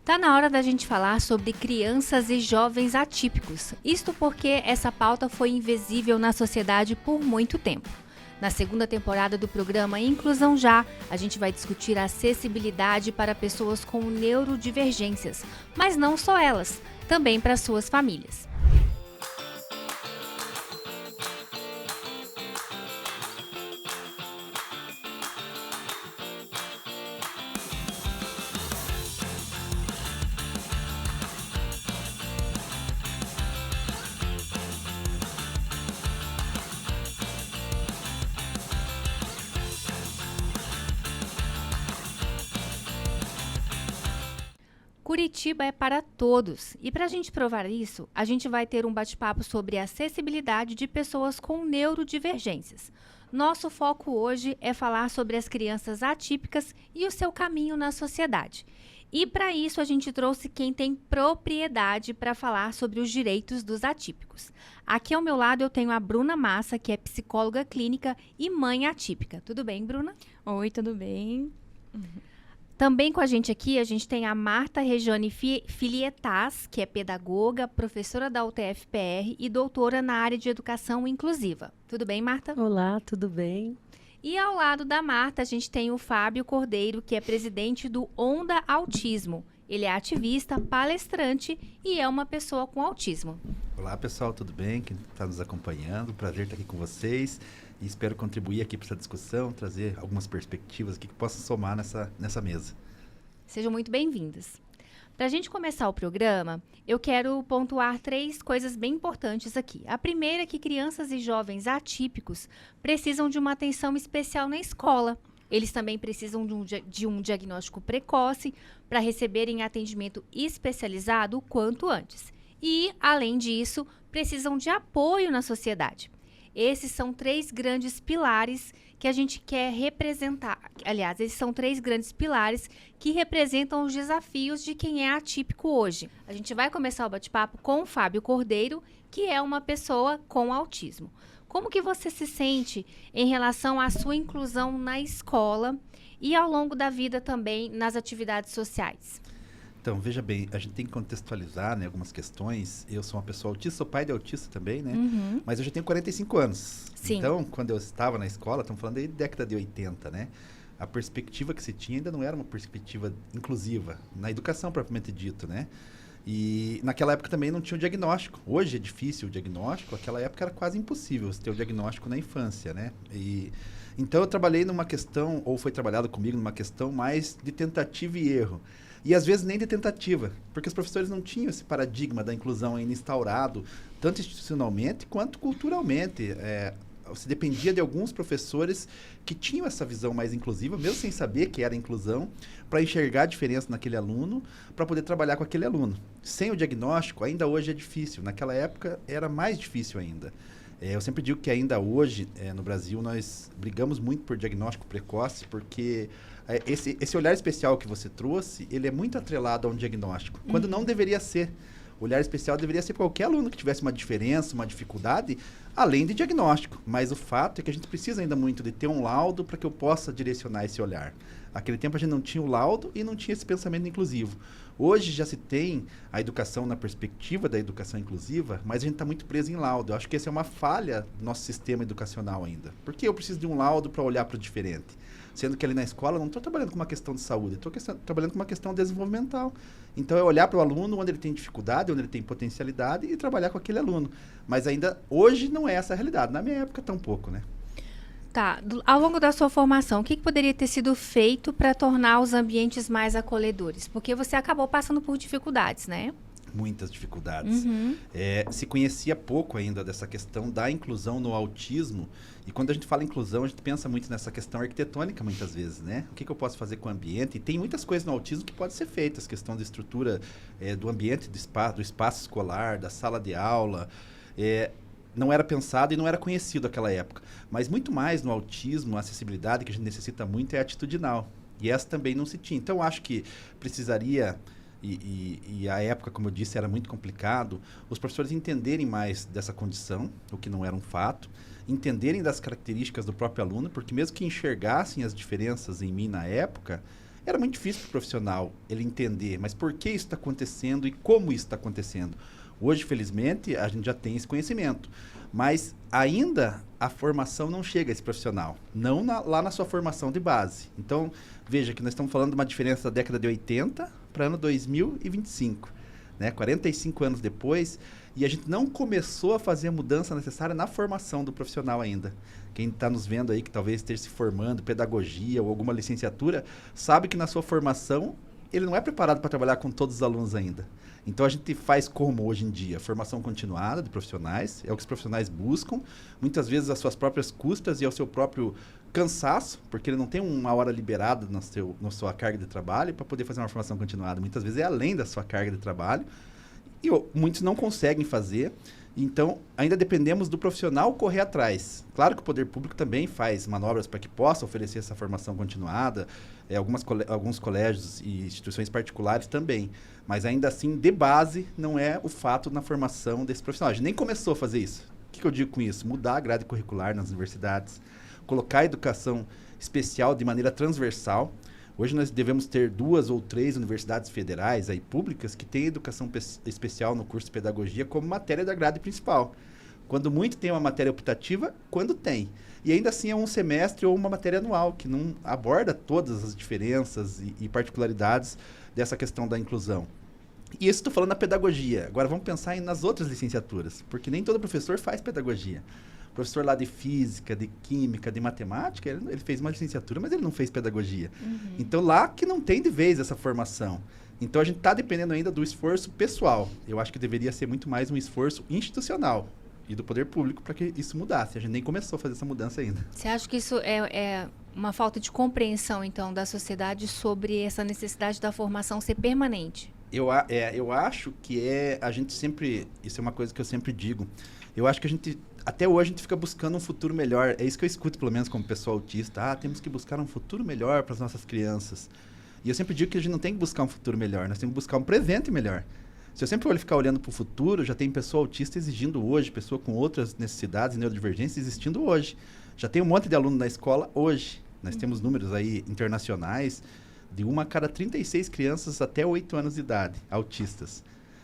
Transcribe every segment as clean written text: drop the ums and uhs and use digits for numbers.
Tá na hora da gente falar sobre crianças e jovens atípicos. Isto porque essa pauta foi invisível na sociedade por muito tempo. Na segunda temporada do programa Inclusão Já, a gente vai discutir a acessibilidade para pessoas com neurodivergências, mas não só elas, também para suas famílias. Curitiba é para todos. E para a gente provar isso, a gente vai ter um bate-papo sobre a acessibilidade de pessoas com neurodivergências. Nosso foco hoje é falar sobre as crianças atípicas e o seu caminho na sociedade. E para isso a gente trouxe quem tem propriedade para falar sobre os direitos dos atípicos. Aqui ao meu lado eu tenho a Bruna Massa, que é psicóloga clínica e mãe atípica. Tudo bem, Bruna? Oi, tudo bem? Também com a gente aqui, a gente tem a Marta Regiane Filietas, que é pedagoga, professora da UTFPR e doutora na área de educação inclusiva. Tudo bem, Marta? Olá, tudo bem? E ao lado da Marta, a gente tem o Fábio Cordeiro, que é presidente do Onda Autismo. Ele é ativista, palestrante e é uma pessoa com autismo. Olá, pessoal, tudo bem? Quem está nos acompanhando, prazer estar aqui com vocês. E espero contribuir aqui para essa discussão, trazer algumas perspectivas aqui que possam somar nessa mesa. Sejam muito bem-vindas. Para a gente começar o programa, eu quero pontuar 3 coisas bem importantes aqui. A primeira é que crianças e jovens atípicos precisam de uma atenção especial na escola. Eles também precisam de um diagnóstico precoce para receberem atendimento especializado o quanto antes. E, além disso, precisam de apoio na sociedade. Esses são 3 grandes pilares que a gente quer representar. Aliás, esses são 3 grandes pilares que representam os desafios de quem é atípico hoje. A gente vai começar o bate-papo com o Fábio Cordeiro, que é uma pessoa com autismo. Como que você se sente em relação à sua inclusão na escola e ao longo da vida também nas atividades sociais? Então, veja bem, a gente tem que contextualizar, né, algumas questões. Eu sou uma pessoa autista, sou pai de autista também, né? Mas eu já tenho 45 anos. Sim. Então, quando eu estava na escola, estamos falando aí de década de 80, né? A perspectiva que se tinha ainda não era uma perspectiva inclusiva, na educação propriamente dito, né? E naquela época também não tinha o diagnóstico. Hoje é difícil o diagnóstico, naquela época era quase impossível você ter o diagnóstico na infância, né? Então eu trabalhei numa questão, ou foi trabalhado comigo numa questão mais de tentativa e erro. E às vezes nem de tentativa, porque os professores não tinham esse paradigma da inclusão ainda instaurado, tanto institucionalmente quanto culturalmente. Você dependia de alguns professores que tinham essa visão mais inclusiva, mesmo sem saber que era inclusão, para enxergar a diferença naquele aluno, para poder trabalhar com aquele aluno. Sem o diagnóstico, ainda hoje é difícil. Naquela época era mais difícil ainda. Eu sempre digo que ainda hoje, no Brasil, nós brigamos muito por diagnóstico precoce, porque esse olhar especial que você trouxe, ele é muito atrelado a um diagnóstico, quando não deveria ser. O olhar especial deveria ser qualquer aluno que tivesse uma diferença, uma dificuldade, além de diagnóstico. Mas o fato é que a gente precisa ainda muito de ter um laudo para que eu possa direcionar esse olhar. Naquele tempo a gente não tinha o laudo e não tinha esse pensamento inclusivo. Hoje já se tem a educação na perspectiva da educação inclusiva, mas a gente está muito preso em laudo. Eu acho que essa é uma falha do nosso sistema educacional ainda. Por que eu preciso de um laudo para olhar para o diferente? Sendo que ali na escola eu não estou trabalhando com uma questão de saúde, estou trabalhando com uma questão desenvolvimental. Então é olhar para o aluno onde ele tem dificuldade, onde ele tem potencialidade e trabalhar com aquele aluno. Mas ainda hoje não é essa a realidade. Na minha época tampouco, né? Tá, ao longo da sua formação, o que poderia ter sido feito para tornar os ambientes mais acolhedores? Porque você acabou passando por dificuldades, né? Muitas dificuldades. Se conhecia pouco ainda dessa questão da inclusão no autismo. E quando a gente fala inclusão, a gente pensa muito nessa questão arquitetônica muitas vezes, né? O que eu posso fazer com o ambiente? E tem muitas coisas no autismo que podem ser feitas. Questão de estrutura do ambiente, do espaço escolar, da sala de aula. Não era pensado e não era conhecido naquela época. Mas muito mais no autismo, a acessibilidade que a gente necessita muito é atitudinal. E essa também não se tinha. Então, acho que precisaria, e a época, como eu disse, era muito complicado, os professores entenderem mais dessa condição, o que não era um fato, entenderem das características do próprio aluno, porque mesmo que enxergassem as diferenças em mim na época, era muito difícil para o profissional ele entender, mas por que isso está acontecendo e como isso está acontecendo. Hoje, felizmente, a gente já tem esse conhecimento, mas ainda a formação não chega a esse profissional, não lá na sua formação de base. Então, veja que nós estamos falando de uma diferença da década de 80 para ano 2025, né? 45 anos depois, e a gente não começou a fazer a mudança necessária na formação do profissional ainda. Quem está nos vendo aí, que talvez esteja se formando, pedagogia ou alguma licenciatura, sabe que na sua formação ele não é preparado para trabalhar com todos os alunos ainda. Então a gente faz como hoje em dia? Formação continuada de profissionais, é o que os profissionais buscam, muitas vezes às suas próprias custas e ao seu próprio cansaço, porque ele não tem uma hora liberada na sua carga de trabalho para poder fazer uma formação continuada. Muitas vezes é além da sua carga de trabalho e muitos não conseguem fazer. Então, ainda dependemos do profissional correr atrás. Claro que o poder público também faz manobras para que possa oferecer essa formação continuada, alguns colégios e instituições particulares também. Mas ainda assim, de base, não é o fato na formação desse profissional. A gente nem começou a fazer isso. O que eu digo com isso? Mudar a grade curricular nas universidades, colocar a educação especial de maneira transversal. Hoje nós devemos ter 2 ou 3 universidades federais aí, públicas que têm educação especial no curso de pedagogia como matéria da grade principal. Quando muito tem uma matéria optativa, quando tem. E ainda assim é um semestre ou uma matéria anual, que não aborda todas as diferenças e particularidades dessa questão da inclusão. E isso estou falando na pedagogia. Agora vamos pensar nas outras licenciaturas, porque nem todo professor faz pedagogia. Professor lá de física, de química, de matemática, ele fez uma licenciatura, mas ele não fez pedagogia. Então, lá que não tem de vez essa formação. Então, a gente está dependendo ainda do esforço pessoal. Eu acho que deveria ser muito mais um esforço institucional e do poder público para que isso mudasse. A gente nem começou a fazer essa mudança ainda. Você acha que isso é uma falta de compreensão, então, da sociedade sobre essa necessidade da formação ser permanente? Eu acho que a gente sempre... Isso é uma coisa que eu sempre digo. Eu acho que até hoje a gente fica buscando um futuro melhor. É isso que eu escuto, pelo menos, como pessoa autista. Temos que buscar um futuro melhor para as nossas crianças. E eu sempre digo que a gente não tem que buscar um futuro melhor, nós temos que buscar um presente melhor. Se eu sempre ficar olhando para o futuro, já tem pessoa autista exigindo hoje, pessoa com outras necessidades e neurodivergências existindo hoje. Já tem um monte de aluno na escola hoje. Nós temos números aí internacionais de 1 a cada 36 crianças até 8 anos de idade, autistas.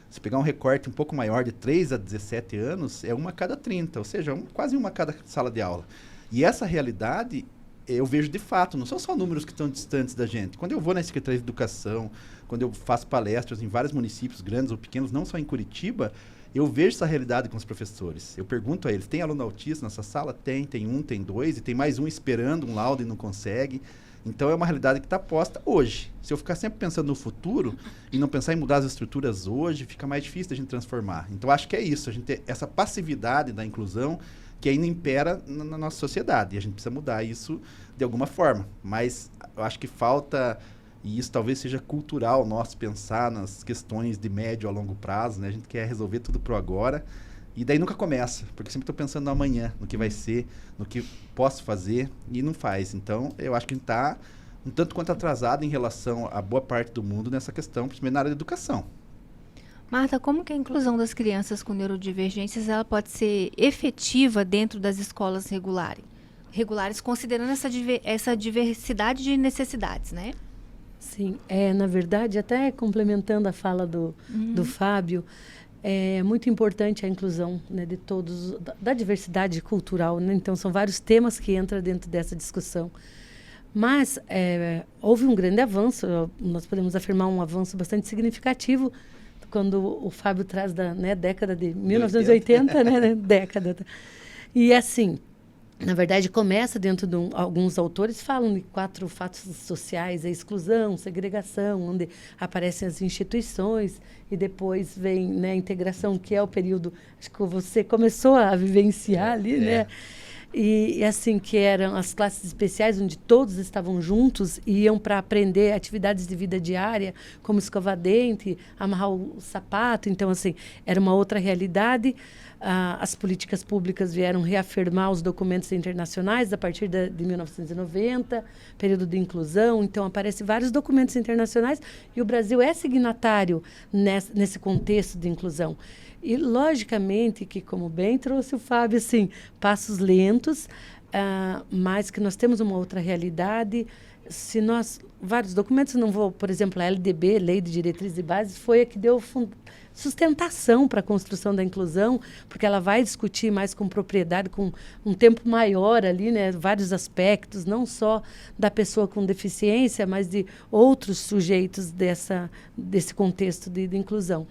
Se pegar um recorte um pouco maior, de 3 a 17 anos, é 1 a cada 30, ou seja, quase 1 a cada sala de aula. E essa realidade, eu vejo de fato, não são só números que estão distantes da gente. Quando eu vou na Secretaria de Educação, quando eu faço palestras em vários municípios, grandes ou pequenos, não só em Curitiba, eu vejo essa realidade com os professores. Eu pergunto a eles, tem aluno autista nessa sala? Tem 1, tem 2, e tem mais um esperando um laudo e não consegue. Então, é uma realidade que está posta hoje. Se eu ficar sempre pensando no futuro e não pensar em mudar as estruturas hoje, fica mais difícil da gente transformar. Então, acho que é isso. A gente tem essa passividade da inclusão que ainda impera na nossa sociedade. E a gente precisa mudar isso de alguma forma. Mas eu acho que falta, e isso talvez seja cultural nosso, pensar nas questões de médio a longo prazo, né? A gente quer resolver tudo pro agora. E daí nunca começa, porque sempre estou pensando no amanhã, no que vai ser, no que posso fazer e não faz. Então, eu acho que a gente está um tanto quanto atrasado em relação a boa parte do mundo nessa questão, principalmente na área da educação. Marta, como que a inclusão das crianças com neurodivergências ela pode ser efetiva dentro das escolas regulares, considerando essa diversidade de necessidades, né? Sim, na verdade, até complementando a fala do Fábio, é muito importante a inclusão, né, de todos, da diversidade cultural, né? Então, são vários temas que entram dentro dessa discussão. Mas houve um grande avanço, nós podemos afirmar um avanço bastante significativo quando o Fábio traz da década de 1980, né, década. E assim, na verdade, começa dentro de alguns autores falam de 4 fatos sociais, a exclusão, segregação, onde aparecem as instituições, e depois vem, né, a integração, que é o período, acho que você começou a vivenciar ali, né? E assim, que eram as classes especiais, onde todos estavam juntos e iam para aprender atividades de vida diária, como escovar dente, amarrar o sapato. Então, assim, era uma outra realidade. As políticas públicas vieram reafirmar os documentos internacionais a partir de 1990, período de inclusão. Então, aparecem vários documentos internacionais e o Brasil é signatário nesse contexto de inclusão. E, logicamente, que, como bem trouxe o Fábio, assim, passos lentos, mas que nós temos uma outra realidade. se nós, vários documentos, não vou, por exemplo, a LDB, Lei de Diretrizes e Bases, foi a que deu sustentação para a construção da inclusão, porque ela vai discutir mais com propriedade, com um tempo maior ali, né, vários aspectos, não só da pessoa com deficiência, mas de outros sujeitos desse contexto de inclusão.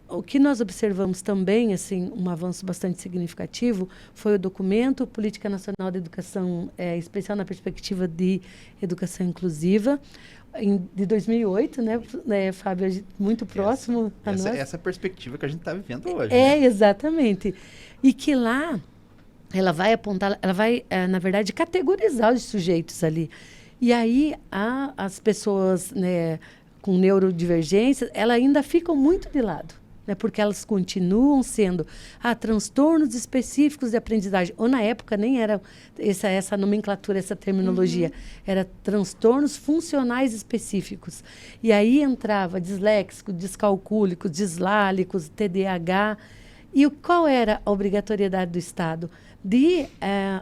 O que nós observamos também, assim, um avanço bastante significativo, foi o documento Política Nacional de Educação Especial na Perspectiva de Educação Inclusiva, de 2008, né, Fábio? Muito próximo a nós. Essa perspectiva que a gente está vivendo hoje. Né? Exatamente. E que lá ela vai apontar, ela vai, na verdade, categorizar os sujeitos ali. E aí as pessoas, né, com neurodivergência, elas ainda ficam muito de lado, né, porque elas continuam sendo transtornos específicos de aprendizagem. Ou na época nem era essa nomenclatura, essa terminologia. Era transtornos funcionais específicos. E aí entrava disléxico, descalcúlico, dislálicos, TDAH. E qual era a obrigatoriedade do Estado? De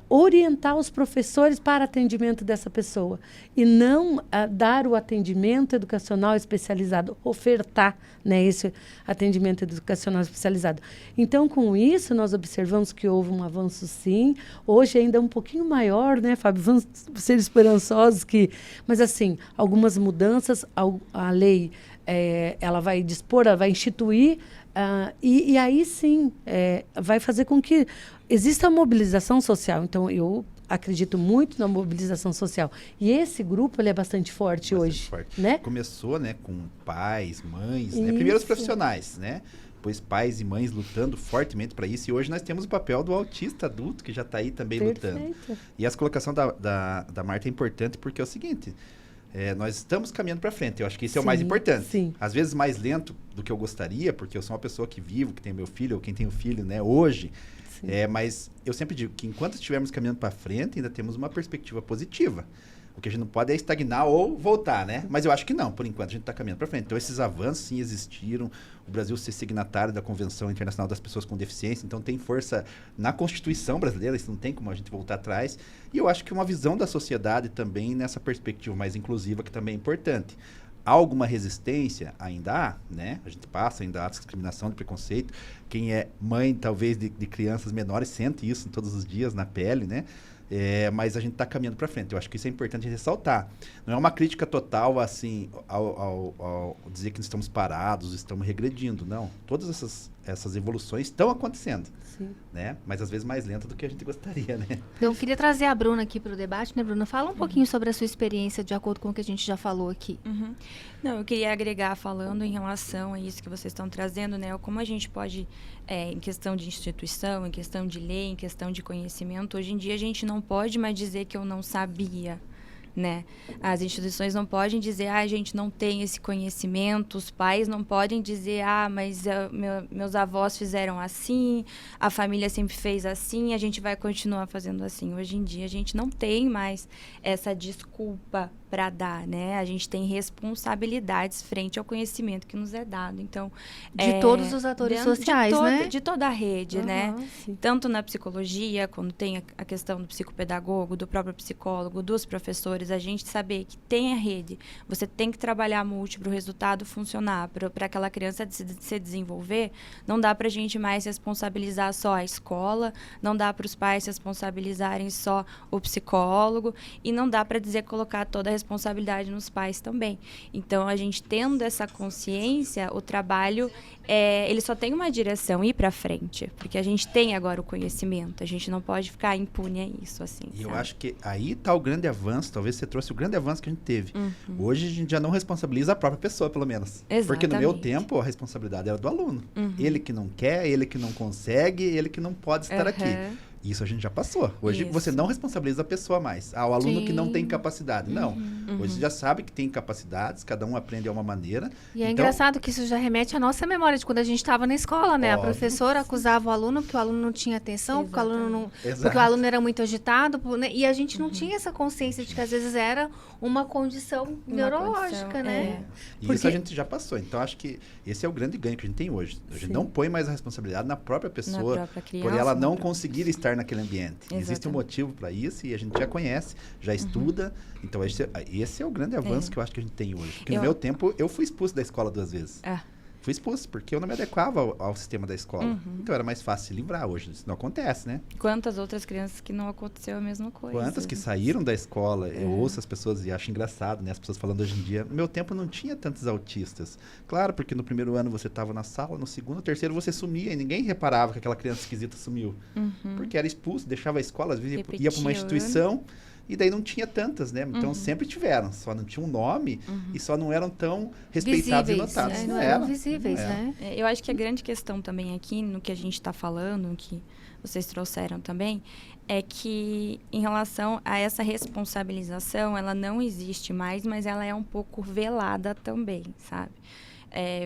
orientar os professores para atendimento dessa pessoa e não dar o atendimento educacional especializado, ofertar, né, esse atendimento educacional especializado. Então, com isso, nós observamos que houve um avanço, sim. Hoje ainda é um pouquinho maior, né, Fábio? Vamos ser esperançosos mas, assim, algumas mudanças, a lei, ela vai dispor, ela vai instituir, e aí, sim, vai fazer com que exista mobilização social. Então, eu acredito muito na mobilização social. E esse grupo, ele é bastante forte hoje. Né? Começou, né, com pais, mães, né? Primeiro os profissionais, né? Depois pais e mães lutando fortemente para isso. E hoje nós temos o papel do autista adulto, que já está aí também lutando. E essa colocação da Marta é importante porque é o seguinte... nós estamos caminhando para frente. Eu acho que isso é o mais importante. Sim. Às vezes mais lento do que eu gostaria, porque eu sou uma pessoa que vivo, que tem meu filho, ou quem tem um filho, né, hoje. Mas eu sempre digo que enquanto estivermos caminhando para frente, ainda temos uma perspectiva positiva. O que a gente não pode é estagnar ou voltar, né? Mas eu acho que não, por enquanto a gente está caminhando para frente. Então esses avanços sim existiram. O Brasil ser signatário da Convenção Internacional das Pessoas com Deficiência, então tem força na Constituição brasileira, isso não tem como a gente voltar atrás. E eu acho que uma visão da sociedade também nessa perspectiva mais inclusiva, que também é importante. Há alguma resistência? Ainda há, né? A gente passa, ainda há discriminação, de preconceito. Quem é mãe, talvez, de crianças menores, sente isso todos os dias na pele, né? Mas a gente está caminhando para frente. Eu acho que isso é importante ressaltar. Não é uma crítica total, assim, ao dizer que estamos parados, estamos regredindo. Não. Todas essas evoluções estão acontecendo. Sim. Né? Mas às vezes mais lenta do que a gente gostaria, né? Então, eu queria trazer a Bruna aqui para o debate, né, Bruna? Fala um pouquinho sobre a sua experiência, de acordo com o que a gente já falou aqui. Não, eu queria agregar, falando em relação a isso que vocês estão trazendo, né? Como a gente pode, em questão de instituição, em questão de lei, em questão de conhecimento, hoje em dia a gente não pode mais dizer que eu não sabia, né? As instituições não podem dizer, a gente não tem esse conhecimento, os pais não podem dizer, mas meus avós fizeram assim, a família sempre fez assim, a gente vai continuar fazendo assim. Hoje em dia a gente não tem mais essa desculpa para dar, né? A gente tem responsabilidades frente ao conhecimento que nos é dado. Então, de todos os atores sociais, né? De toda a rede, né? Sim. Tanto na psicologia, quando tem a questão do psicopedagogo, do próprio psicólogo, dos professores, a gente saber que tem a rede, você tem que trabalhar múltiplo para o resultado funcionar, para aquela criança se desenvolver. Não dá para a gente mais responsabilizar só a escola, não dá para os pais responsabilizarem só o psicólogo, e não dá para colocar toda a responsabilidade nos pais também. Então, a gente tendo essa consciência, o trabalho, ele só tem uma direção, ir para frente, porque a gente tem agora o conhecimento, a gente não pode ficar impune a isso, assim. E eu acho que aí está o grande avanço, talvez você trouxe o grande avanço que a gente teve. Hoje a gente já não responsabiliza a própria pessoa, pelo menos. Exatamente. Porque no meu tempo a responsabilidade era do aluno. Ele que não quer, ele que não consegue, ele que não pode estar aqui. Isso a gente já passou. Hoje você não responsabiliza a pessoa mais. O aluno que não tem capacidade. Não. Hoje você já sabe que tem capacidades, cada um aprende a uma maneira. E é engraçado que isso já remete à nossa memória de quando a gente estava na escola, né? Óbvio. A professora acusava o aluno porque o aluno não tinha atenção, porque o aluno era muito agitado, né? E a gente não tinha essa consciência de que às vezes era uma condição neurológica, né? E isso a gente já passou. Então, acho que esse é o grande ganho que a gente tem hoje. A gente não põe mais a responsabilidade na própria pessoa, na própria criança, por ela não conseguir estar estar naquele ambiente. Exatamente. Existe um motivo para isso e a gente já conhece, já estuda. Então, esse é o grande avanço que eu acho que a gente tem hoje. Porque no meu tempo, eu fui expulso da escola 2 vezes. Fui expulso, porque eu não me adequava ao sistema da escola. Então, era mais fácil se livrar. Hoje isso não acontece, né? Quantas outras crianças que não aconteceu a mesma coisa? Quantas que saíram da escola? Eu ouço as pessoas e acho engraçado, né? As pessoas falando hoje em dia. No meu tempo não tinha tantos autistas. Claro, porque no primeiro ano você estava na sala, no segundo, terceiro você sumia e ninguém reparava que aquela criança esquisita sumiu. Porque era expulso, deixava a escola, às vezes ia para uma instituição. E daí não tinha tantas, né? Então sempre tiveram, só não tinha um nome e só não eram tão respeitados visíveis, e notados. não eram visíveis, né? Eu acho que a grande questão também aqui, no que a gente está falando, que vocês trouxeram também, é que em relação a essa responsabilização, ela não existe mais, mas ela é um pouco velada também, sabe?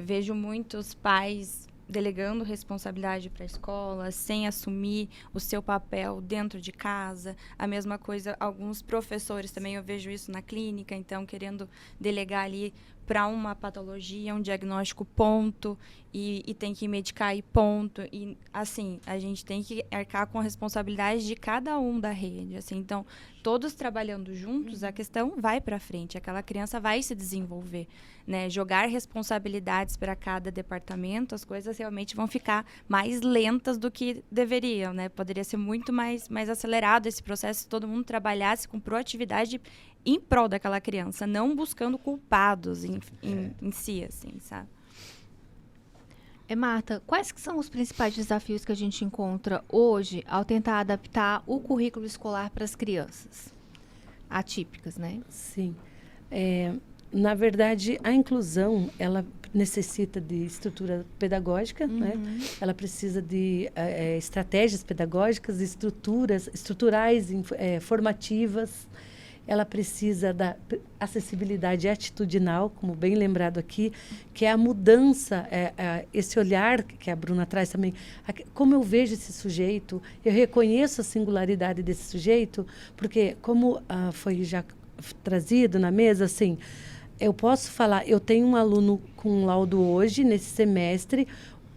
Vejo muitos pais delegando responsabilidade para a escola, sem assumir o seu papel dentro de casa. A mesma coisa, alguns professores também, eu vejo isso na clínica, então, querendo delegar ali para uma patologia, um diagnóstico, ponto, e tem que medicar e ponto. E, assim, a gente tem que arcar com a responsabilidade de cada um da rede. Assim, então, todos trabalhando juntos, a questão vai para frente, aquela criança vai se desenvolver, né? Jogar responsabilidades para cada departamento, as coisas realmente vão ficar mais lentas do que deveriam, né? Poderia ser muito mais acelerado esse processo se todo mundo trabalhasse com proatividade em prol daquela criança, não buscando culpados em si, assim, sabe? Marta, quais que são os principais desafios que a gente encontra hoje ao tentar adaptar o currículo escolar para as crianças atípicas, né? Sim. Na verdade, a inclusão, ela necessita de estrutura pedagógica, né? Ela precisa de estratégias pedagógicas, estruturais, formativas. Ela precisa da acessibilidade atitudinal, como bem lembrado aqui, que é a mudança, esse olhar que a Bruna traz também. Como eu vejo esse sujeito, eu reconheço a singularidade desse sujeito, porque, como foi já trazido na mesa, assim, eu posso falar, eu tenho um aluno com um laudo hoje, nesse semestre,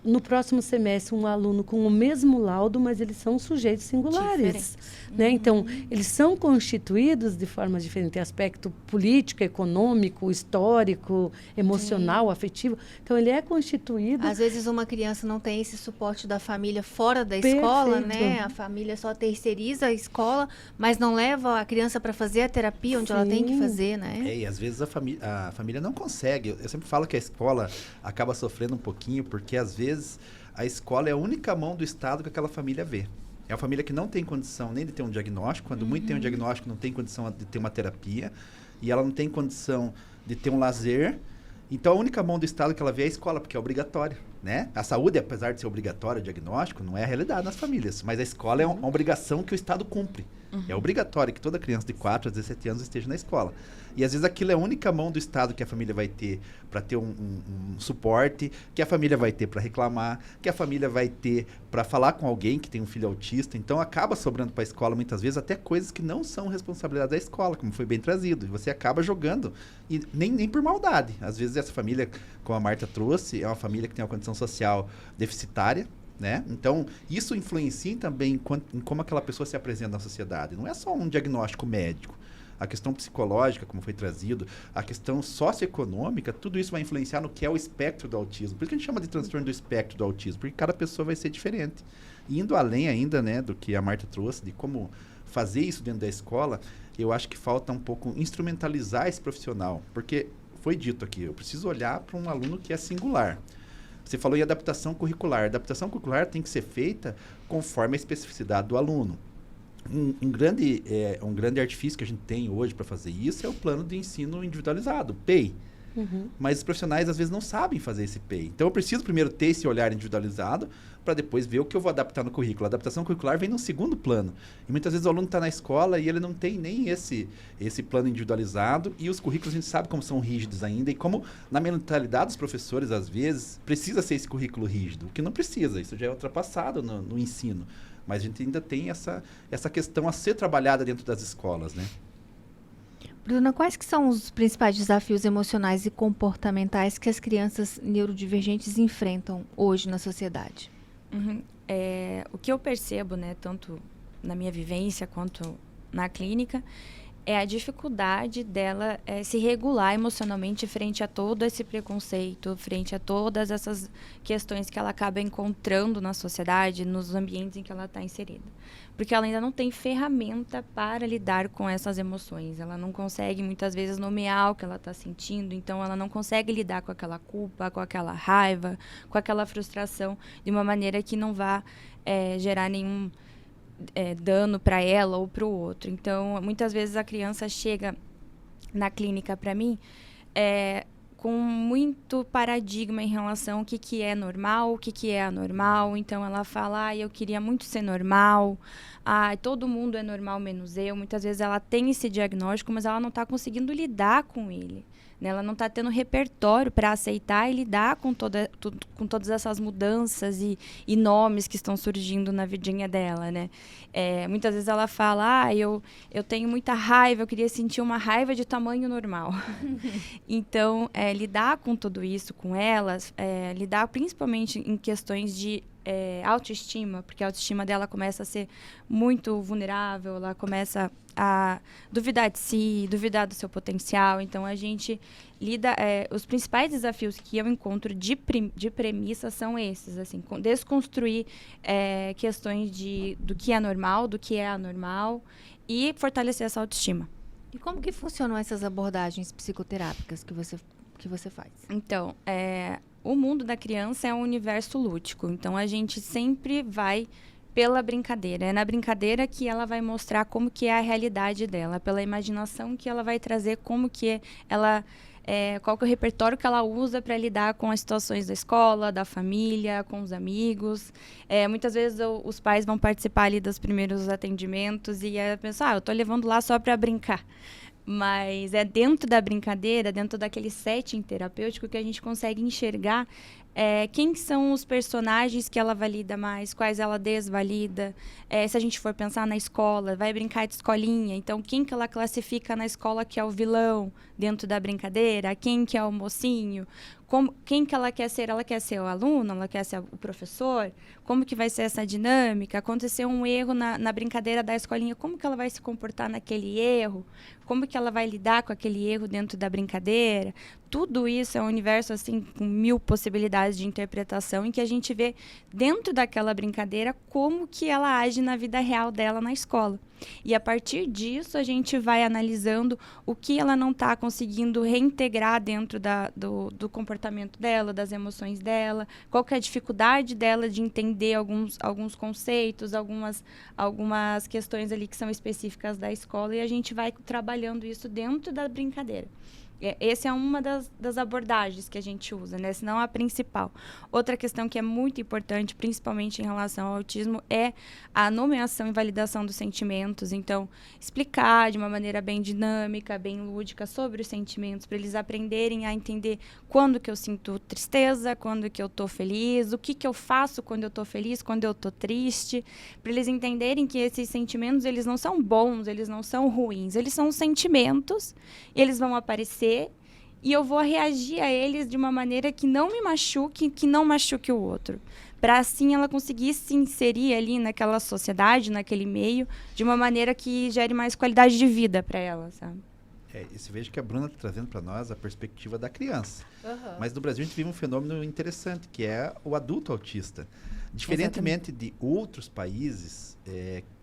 no próximo semestre, um aluno com o mesmo laudo, mas eles são sujeitos singulares. Né? Então, eles são constituídos de forma diferente. Tem aspecto político, econômico, histórico, emocional, afetivo. Então, ele é constituído... Às vezes, uma criança não tem esse suporte da família fora da escola, né? A família só terceiriza a escola, mas não leva a criança para fazer a terapia onde ela tem que fazer, né? E às vezes a família não consegue. Eu sempre falo que a escola acaba sofrendo um pouquinho, porque às vezes a escola é a única mão do Estado que aquela família vê. É uma família que não tem condição nem de ter um diagnóstico, quando muito tem um diagnóstico, não tem condição de ter uma terapia, e ela não tem condição de ter um lazer. Então, a única mão do Estado que ela vê é a escola, porque é obrigatória, né? A saúde, apesar de ser obrigatória, o diagnóstico, não é a realidade nas famílias, mas a escola é uma obrigação que o Estado cumpre. É obrigatório que toda criança de 4 a 17 anos esteja na escola. E às vezes aquilo é a única mão do Estado que a família vai ter para ter um suporte, que a família vai ter para reclamar, que a família vai ter para falar com alguém que tem um filho autista. Então acaba sobrando para a escola muitas vezes até coisas que não são responsabilidade da escola, como foi bem trazido. E você acaba jogando, e nem por maldade. Às vezes essa família, como a Marta trouxe, é uma família que tem uma condição social deficitária, né? Então, isso influencia também em como aquela pessoa se apresenta na sociedade. Não é só um diagnóstico médico. A questão psicológica, como foi trazido, a questão socioeconômica, tudo isso vai influenciar no que é o espectro do autismo. Por isso que a gente chama de transtorno do espectro do autismo, porque cada pessoa vai ser diferente. E indo além ainda, né, do que a Marta trouxe, de como fazer isso dentro da escola, eu acho que falta um pouco instrumentalizar esse profissional. Porque foi dito aqui, eu preciso olhar para um aluno que é singular. Você falou em adaptação curricular. A adaptação curricular tem que ser feita conforme a especificidade do aluno. Um grande artifício que a gente tem hoje para fazer isso é o plano de ensino individualizado, o PEI. Mas os profissionais, às vezes, não sabem fazer esse PEI. Então, eu preciso primeiro ter esse olhar individualizado para depois ver o que eu vou adaptar no currículo. A adaptação curricular vem no segundo plano. E muitas vezes o aluno está na escola e ele não tem nem esse plano individualizado, e os currículos a gente sabe como são rígidos ainda, e como na mentalidade dos professores, às vezes, precisa ser esse currículo rígido, o que não precisa, isso já é ultrapassado no ensino. Mas a gente ainda tem essa questão a ser trabalhada dentro das escolas, né? Bruna, quais que são os principais desafios emocionais e comportamentais que as crianças neurodivergentes enfrentam hoje na sociedade? O que eu percebo, né, tanto na minha vivência quanto na clínica, é a dificuldade dela se regular emocionalmente frente a todo esse preconceito, frente a todas essas questões que ela acaba encontrando na sociedade, nos ambientes em que ela está inserida. Porque ela ainda não tem ferramenta para lidar com essas emoções. Ela não consegue, muitas vezes, nomear o que ela está sentindo. Então, ela não consegue lidar com aquela culpa, com aquela raiva, com aquela frustração, de uma maneira que não vá gerar nenhum dano para ela ou para o outro. Então, muitas vezes a criança chega na clínica para mim com muito paradigma em relação ao que é normal, o que é anormal. Então, ela fala, eu queria muito ser normal, todo mundo é normal menos eu. Muitas vezes ela tem esse diagnóstico, mas ela não está conseguindo lidar com ele. Né? Ela não está tendo repertório para aceitar e lidar com todas essas mudanças e nomes que estão surgindo na vidinha dela, né? Muitas vezes ela fala, eu tenho muita raiva, eu queria sentir uma raiva de tamanho normal. Então, lidar com tudo isso com elas, lidar principalmente em questões de autoestima, porque a autoestima dela começa a ser muito vulnerável, ela começa a duvidar de si, duvidar do seu potencial. Então, a gente lida... os principais desafios que eu encontro de premissa são esses, assim, desconstruir questões do que é normal, do que é anormal e fortalecer essa autoestima. E como que funcionam essas abordagens psicoterápicas que você faz? Então, o mundo da criança é um universo lúdico. Então, a gente sempre vai pela brincadeira. É na brincadeira que ela vai mostrar como que é a realidade dela. Pela imaginação que ela vai trazer como que ela... qual que é o repertório que ela usa para lidar com as situações da escola, da família, com os amigos. Muitas vezes os pais vão participar ali dos primeiros atendimentos e pensar, eu estou levando lá só para brincar. Mas é dentro da brincadeira, dentro daquele setting terapêutico que a gente consegue enxergar quem são os personagens que ela valida mais, quais ela desvalida. Se a gente for pensar na escola, vai brincar de escolinha, então quem que ela classifica na escola que é o vilão dentro da brincadeira, quem que é o mocinho, quem que ela quer ser o aluno, ela quer ser o professor, como que vai ser essa dinâmica, aconteceu um erro na brincadeira da escolinha, como que ela vai se comportar naquele erro, como que ela vai lidar com aquele erro dentro da brincadeira. Tudo isso é um universo assim com 1000 possibilidades de interpretação em que a gente vê dentro daquela brincadeira como que ela age na vida real dela na escola. E a partir disso a gente vai analisando o que ela não está conseguindo reintegrar dentro do comportamento dela, das emoções dela, qual que é a dificuldade dela de entender alguns conceitos, algumas questões ali que são específicas da escola, e a gente vai trabalhando isso dentro da brincadeira. Essa é uma das abordagens que a gente usa, né? Se não a principal. Outra questão que é muito importante, principalmente em relação ao autismo, é a nomeação e validação dos sentimentos. Então, explicar de uma maneira bem dinâmica, bem lúdica sobre os sentimentos, para eles aprenderem a entender quando que eu sinto tristeza, quando que eu estou feliz, o que eu faço quando eu estou feliz, quando eu estou triste, para eles entenderem que esses sentimentos, eles não são bons, eles não são ruins, eles são sentimentos, eles vão aparecer e eu vou reagir a eles de uma maneira que não me machuque, que não machuque o outro. Para assim ela conseguir se inserir ali naquela sociedade, naquele meio, de uma maneira que gere mais qualidade de vida para ela, sabe? E você veja que a Bruna está trazendo para nós a perspectiva da criança. Uhum. Mas no Brasil a gente vive um fenômeno interessante, que é o adulto autista. Diferentemente de outros países,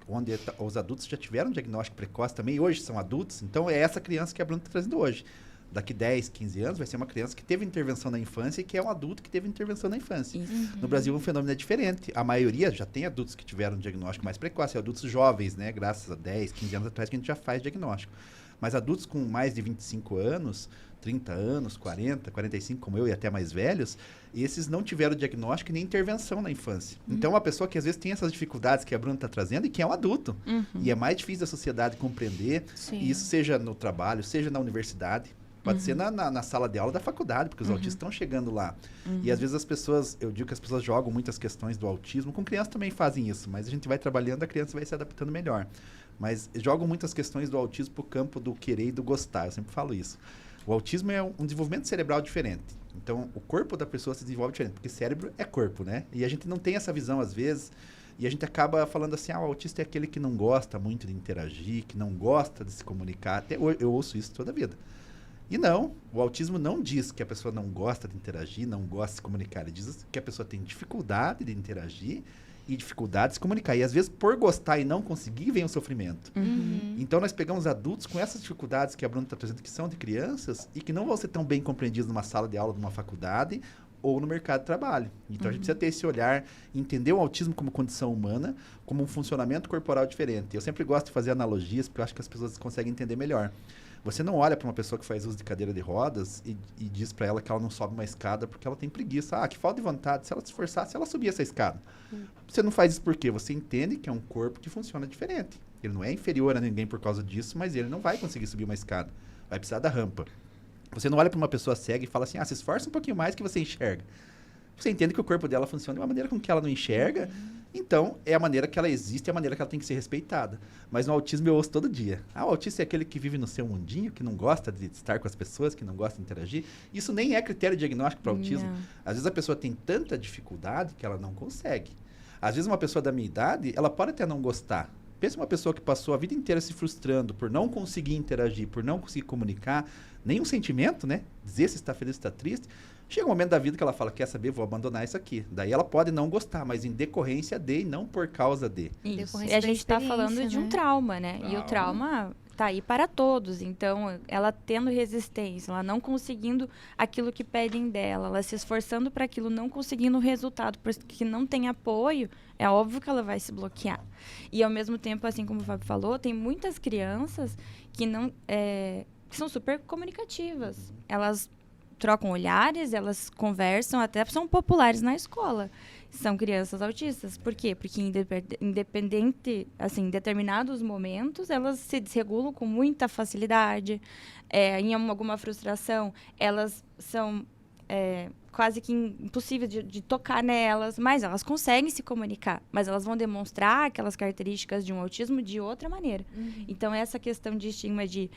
onde os adultos já tiveram diagnóstico precoce também, hoje são adultos, então é essa criança que a Bruna está trazendo hoje. Daqui 10, 15 anos vai ser uma criança que teve intervenção na infância e que é um adulto que teve intervenção na infância. Uhum. No Brasil, o fenômeno é diferente. A maioria já tem adultos que tiveram diagnóstico mais precoce, adultos jovens, né? Graças a 10, 15 anos atrás que a gente já faz diagnóstico. Mas adultos com mais de 25 anos, 30 anos, 40, 45, como eu, e até mais velhos, esses não tiveram diagnóstico e nem intervenção na infância. Então, uma pessoa que às vezes tem essas dificuldades que a Bruna está trazendo e que é um adulto. E é mais difícil da sociedade compreender, e isso seja no trabalho, seja na universidade, pode ser na sala de aula da faculdade, porque os autistas estão chegando lá. E às vezes as pessoas, eu digo que as pessoas jogam muitas questões do autismo, com crianças também fazem isso, mas a gente vai trabalhando, a criança vai se adaptando melhor. Mas jogam muitas questões do autismo para o campo do querer e do gostar, eu sempre falo isso. O autismo é um desenvolvimento cerebral diferente. Então, o corpo da pessoa se desenvolve diferente, porque cérebro é corpo, né? E a gente não tem essa visão, às vezes, E a gente acaba falando assim, o autista é aquele que não gosta muito de interagir, que não gosta de se comunicar. Até eu ouço isso toda a vida. E não, o autismo não diz que a pessoa não gosta de interagir, não gosta de se comunicar. Ele diz que a pessoa tem dificuldade de interagir e dificuldade de se comunicar. E às vezes, por gostar e não conseguir, vem o sofrimento. Então, nós pegamos adultos com essas dificuldades que a Bruna está trazendo, que são de crianças e que não vão ser tão bem compreendidos numa sala de aula, numa faculdade ou no mercado de trabalho. Então, a gente precisa ter esse olhar, entender o autismo como condição humana, como um funcionamento corporal diferente. Eu sempre gosto de fazer analogias, porque eu acho que as pessoas conseguem entender melhor. Você não olha para uma pessoa que faz uso de cadeira de rodas e diz para ela que ela não sobe uma escada porque ela tem preguiça. Que falta de vontade. Se ela se esforçasse, ela subia essa escada. Você não faz isso por quê? Você entende que é um corpo que funciona diferente. Ele não é inferior a ninguém por causa disso, mas ele não vai conseguir subir uma escada. Vai precisar da rampa. Você não olha para uma pessoa cega e fala assim, se esforça um pouquinho mais que você enxerga. Você entende que o corpo dela funciona de uma maneira com que ela não enxerga, então é a maneira que ela existe, é a maneira que ela tem que ser respeitada. Mas no autismo eu ouço todo dia. O autista é aquele que vive no seu mundinho, que não gosta de estar com as pessoas, que não gosta de interagir. Isso nem é critério diagnóstico para autismo. Não. Às vezes a pessoa tem tanta dificuldade que ela não consegue. Às vezes uma pessoa da minha idade, ela pode até não gostar. Pensa uma pessoa que passou a vida inteira se frustrando por não conseguir interagir, por não conseguir comunicar, nenhum sentimento, né? Dizer se está feliz, se está triste. Chega um momento da vida que ela fala, quer saber, vou abandonar isso aqui. Daí ela pode não gostar, mas em decorrência de e não por causa de. Isso. E a gente está falando de um trauma, né? E o trauma tá aí para todos. Então, ela tendo resistência, ela não conseguindo aquilo que pedem dela, ela se esforçando para aquilo, não conseguindo o resultado, porque não tem apoio, é óbvio que ela vai se bloquear. E ao mesmo tempo, assim como o Fábio falou, tem muitas crianças que não que são super comunicativas. Elas trocam olhares, elas conversam, até são populares na escola. São crianças autistas. Por quê? Porque independente, assim, em determinados momentos, elas se desregulam com muita facilidade. Em alguma frustração, elas são quase que impossíveis de tocar nelas, mas elas conseguem se comunicar. Mas elas vão demonstrar aquelas características de um autismo de outra maneira. Então, essa questão de estigma de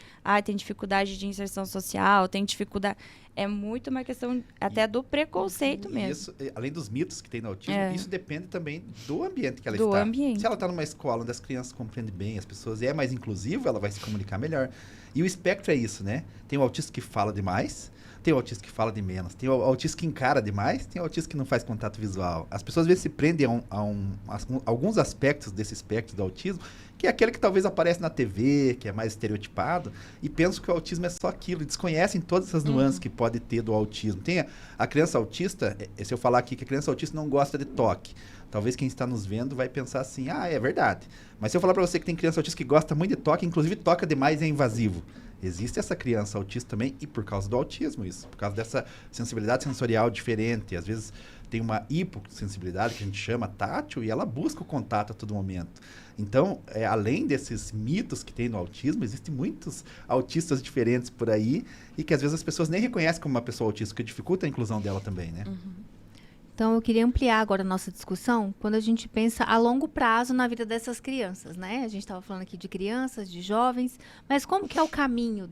tem dificuldade de inserção social, tem dificuldade... É muito uma questão até do preconceito mesmo. Isso, além dos mitos que tem no autismo, isso depende também do ambiente que ela do está. Ambiente. Se ela está numa escola onde as crianças compreendem bem as pessoas e é mais inclusiva, ela vai se comunicar melhor. E o espectro é isso, né? Tem o autista que fala demais, tem o autista que fala de menos, tem o autista que encara demais, tem o autista que não faz contato visual. As pessoas às vezes se prendem a alguns aspectos desse espectro do autismo, que é aquele que talvez aparece na TV, que é mais estereotipado, e pensam que o autismo é só aquilo, e desconhecem todas essas nuances que pode ter do autismo. Tem a criança autista, se eu falar aqui que a criança autista não gosta de toque, talvez quem está nos vendo vai pensar assim, é verdade. Mas se eu falar para você que tem criança autista que gosta muito de toque, inclusive toca demais e é invasivo, existe essa criança autista também, e por causa do autismo isso, por causa dessa sensibilidade sensorial diferente, às vezes tem uma hipossensibilidade que a gente chama tátil e ela busca o contato a todo momento. Então, além desses mitos que tem no autismo, existem muitos autistas diferentes por aí e que às vezes as pessoas nem reconhecem como uma pessoa autista, que dificulta a inclusão dela também, né? Então, eu queria ampliar agora a nossa discussão quando a gente pensa a longo prazo na vida dessas crianças, né? A gente estava falando aqui de crianças, de jovens, mas como que é o caminho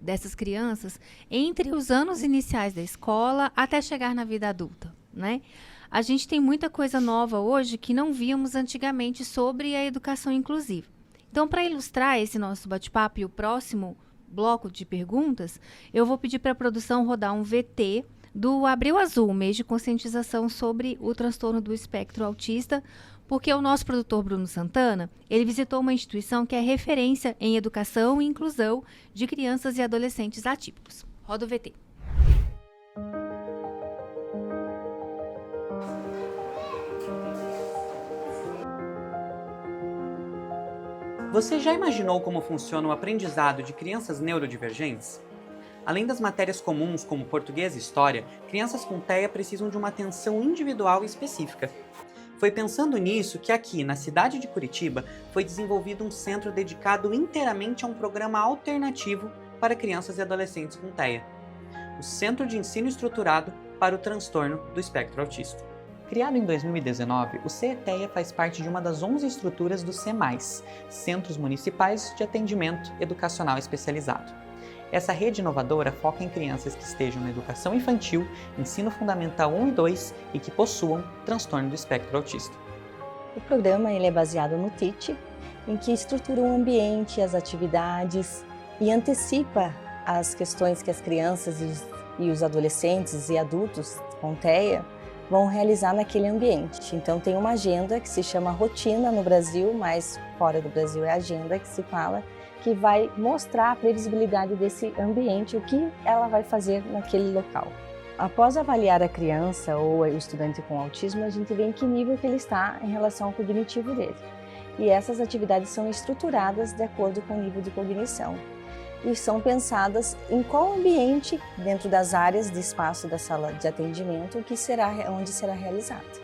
dessas crianças, entre os anos iniciais da escola até chegar na vida adulta, né? A gente tem muita coisa nova hoje que não víamos antigamente sobre a educação inclusiva. Então, para ilustrar esse nosso bate-papo e o próximo bloco de perguntas, eu vou pedir para a produção rodar um VT do Abril Azul, mês de conscientização sobre o transtorno do espectro autista, porque o nosso produtor Bruno Santana, ele visitou uma instituição que é referência em educação e inclusão de crianças e adolescentes atípicos. Roda o VT. Você já imaginou como funciona o aprendizado de crianças neurodivergentes? Além das matérias comuns como português e história, crianças com TEA precisam de uma atenção individual e específica. Foi pensando nisso que aqui, na cidade de Curitiba, foi desenvolvido um centro dedicado inteiramente a um programa alternativo para crianças e adolescentes com TEA. O Centro de Ensino Estruturado para o Transtorno do Espectro Autista. Criado em 2019, o CETEA faz parte de uma das 11 estruturas do CEMAIS, Centros Municipais de Atendimento Educacional Especializado. Essa rede inovadora foca em crianças que estejam na educação infantil, ensino fundamental 1 e 2 e que possuam transtorno do espectro autista. O programa ele é baseado no TEACH, em que estrutura o ambiente, as atividades e antecipa as questões que as crianças e os adolescentes e adultos com TEA vão realizar naquele ambiente. Então tem uma agenda que se chama rotina no Brasil, mas fora do Brasil é agenda que se fala, que vai mostrar a previsibilidade desse ambiente, o que ela vai fazer naquele local. Após avaliar a criança ou o estudante com autismo, a gente vê em que nível que ele está em relação ao cognitivo dele. E essas atividades são estruturadas de acordo com o nível de cognição. E são pensadas em qual ambiente, dentro das áreas de espaço da sala de atendimento, onde será realizado.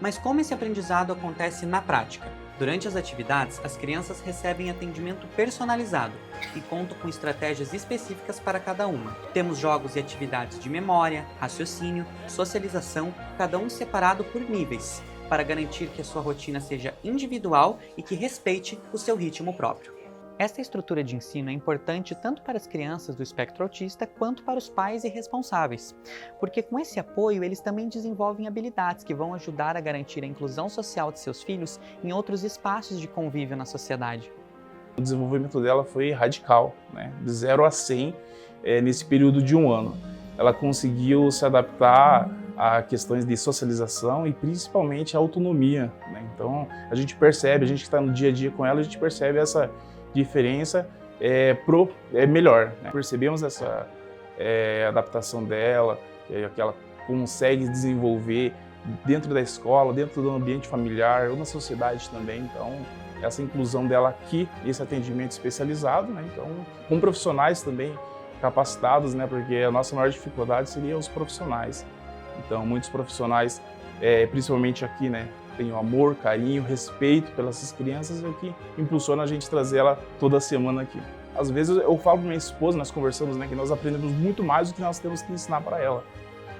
Mas como esse aprendizado acontece na prática? Durante as atividades, as crianças recebem atendimento personalizado e contam com estratégias específicas para cada uma. Temos jogos e atividades de memória, raciocínio, socialização, cada um separado por níveis, para garantir que a sua rotina seja individual e que respeite o seu ritmo próprio. Esta estrutura de ensino é importante tanto para as crianças do espectro autista quanto para os pais e responsáveis, porque com esse apoio eles também desenvolvem habilidades que vão ajudar a garantir a inclusão social de seus filhos em outros espaços de convívio na sociedade. O desenvolvimento dela foi radical, né? De 0 a 100 nesse período de 1 ano. Ela conseguiu se adaptar a questões de socialização e principalmente a autonomia, né? Então a gente percebe, a gente que está no dia a dia com ela, a gente percebe essa diferença melhor, né? Percebemos essa adaptação dela, que ela consegue desenvolver dentro da escola, dentro do ambiente familiar ou na sociedade também. Então, essa inclusão dela aqui, esse atendimento especializado, né? Então, com profissionais também capacitados, né? Porque a nossa maior dificuldade seria os profissionais. Então, muitos profissionais, principalmente aqui, né? Tem o amor, carinho, respeito pelas crianças, é o que impulsiona a gente trazer ela toda semana aqui. Às vezes eu falo para minha esposa, nós conversamos, né, que nós aprendemos muito mais do que nós temos que ensinar para ela.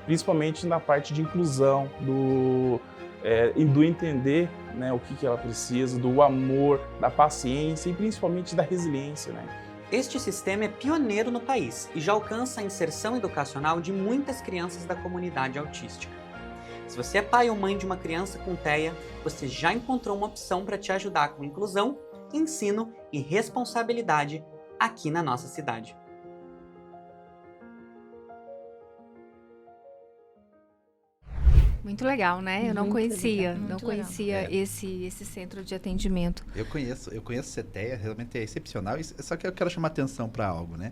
Principalmente na parte de inclusão, do entender, né, o que ela precisa, do amor, da paciência e principalmente da resiliência, né? Este sistema é pioneiro no país e já alcança a inserção educacional de muitas crianças da comunidade autística. Se você é pai ou mãe de uma criança com TEA, você já encontrou uma opção para te ajudar com inclusão, ensino e responsabilidade aqui na nossa cidade. Muito legal, né? Eu não conhecia, legal. não conhecia esse centro de atendimento. Eu conheço o CETEA, realmente é excepcional, só que eu quero chamar atenção para algo, né?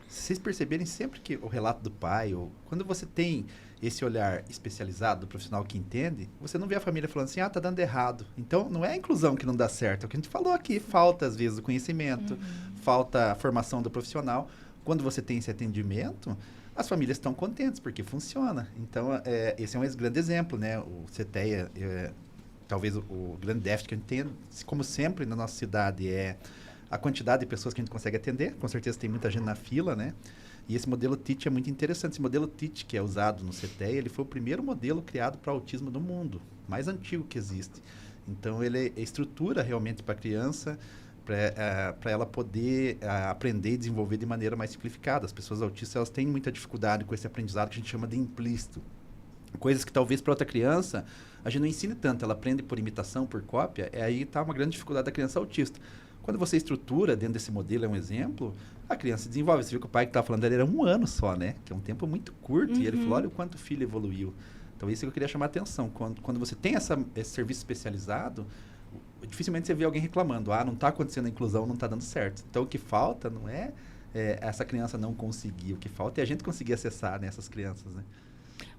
Se vocês perceberem, sempre que o relato do pai, ou quando você tem esse olhar especializado do profissional que entende, você não vê a família falando assim, tá dando errado. Então, não é a inclusão que não dá certo, é o que a gente falou aqui, falta às vezes o conhecimento, falta a formação do profissional. Quando você tem esse atendimento, as famílias estão contentes, porque funciona. Então, esse é um grande exemplo, né? O CETEA, talvez o grande déficit que a gente tem, como sempre na nossa cidade, é a quantidade de pessoas que a gente consegue atender. Com certeza tem muita gente na fila, né? E esse modelo TEACH é muito interessante. Esse modelo TEACH que é usado no CETEA, ele foi o primeiro modelo criado para autismo do mundo, mais antigo que existe. Então, ele estrutura realmente para a criança, para ela poder aprender e desenvolver de maneira mais simplificada. As pessoas autistas, elas têm muita dificuldade com esse aprendizado que a gente chama de implícito. Coisas que talvez para outra criança a gente não ensine tanto, ela aprende por imitação, por cópia, aí está uma grande dificuldade da criança autista. Quando você estrutura dentro desse modelo, é um exemplo, a criança desenvolve. Você viu que o pai que estava falando dele era 1 ano só, né? Que é um tempo muito curto. E ele falou, olha o quanto o filho evoluiu. Então, isso que eu queria chamar a atenção. Quando você tem esse serviço especializado, dificilmente você vê alguém reclamando. Não está acontecendo a inclusão, não está dando certo. Então, o que falta não é essa criança não conseguir. O que falta é a gente conseguir acessar, né, essas crianças, né?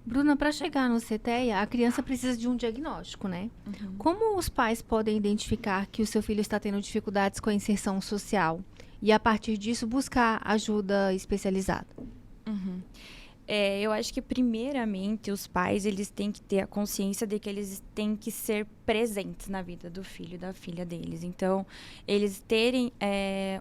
Bruna, para chegar no CETEA, a criança precisa de um diagnóstico, né? Como os pais podem identificar que o seu filho está tendo dificuldades com a inserção social e, a partir disso, buscar ajuda especializada? Eu acho que, primeiramente, os pais eles têm que ter a consciência de que eles têm que ser presentes na vida do filho e da filha deles. Então, eles terem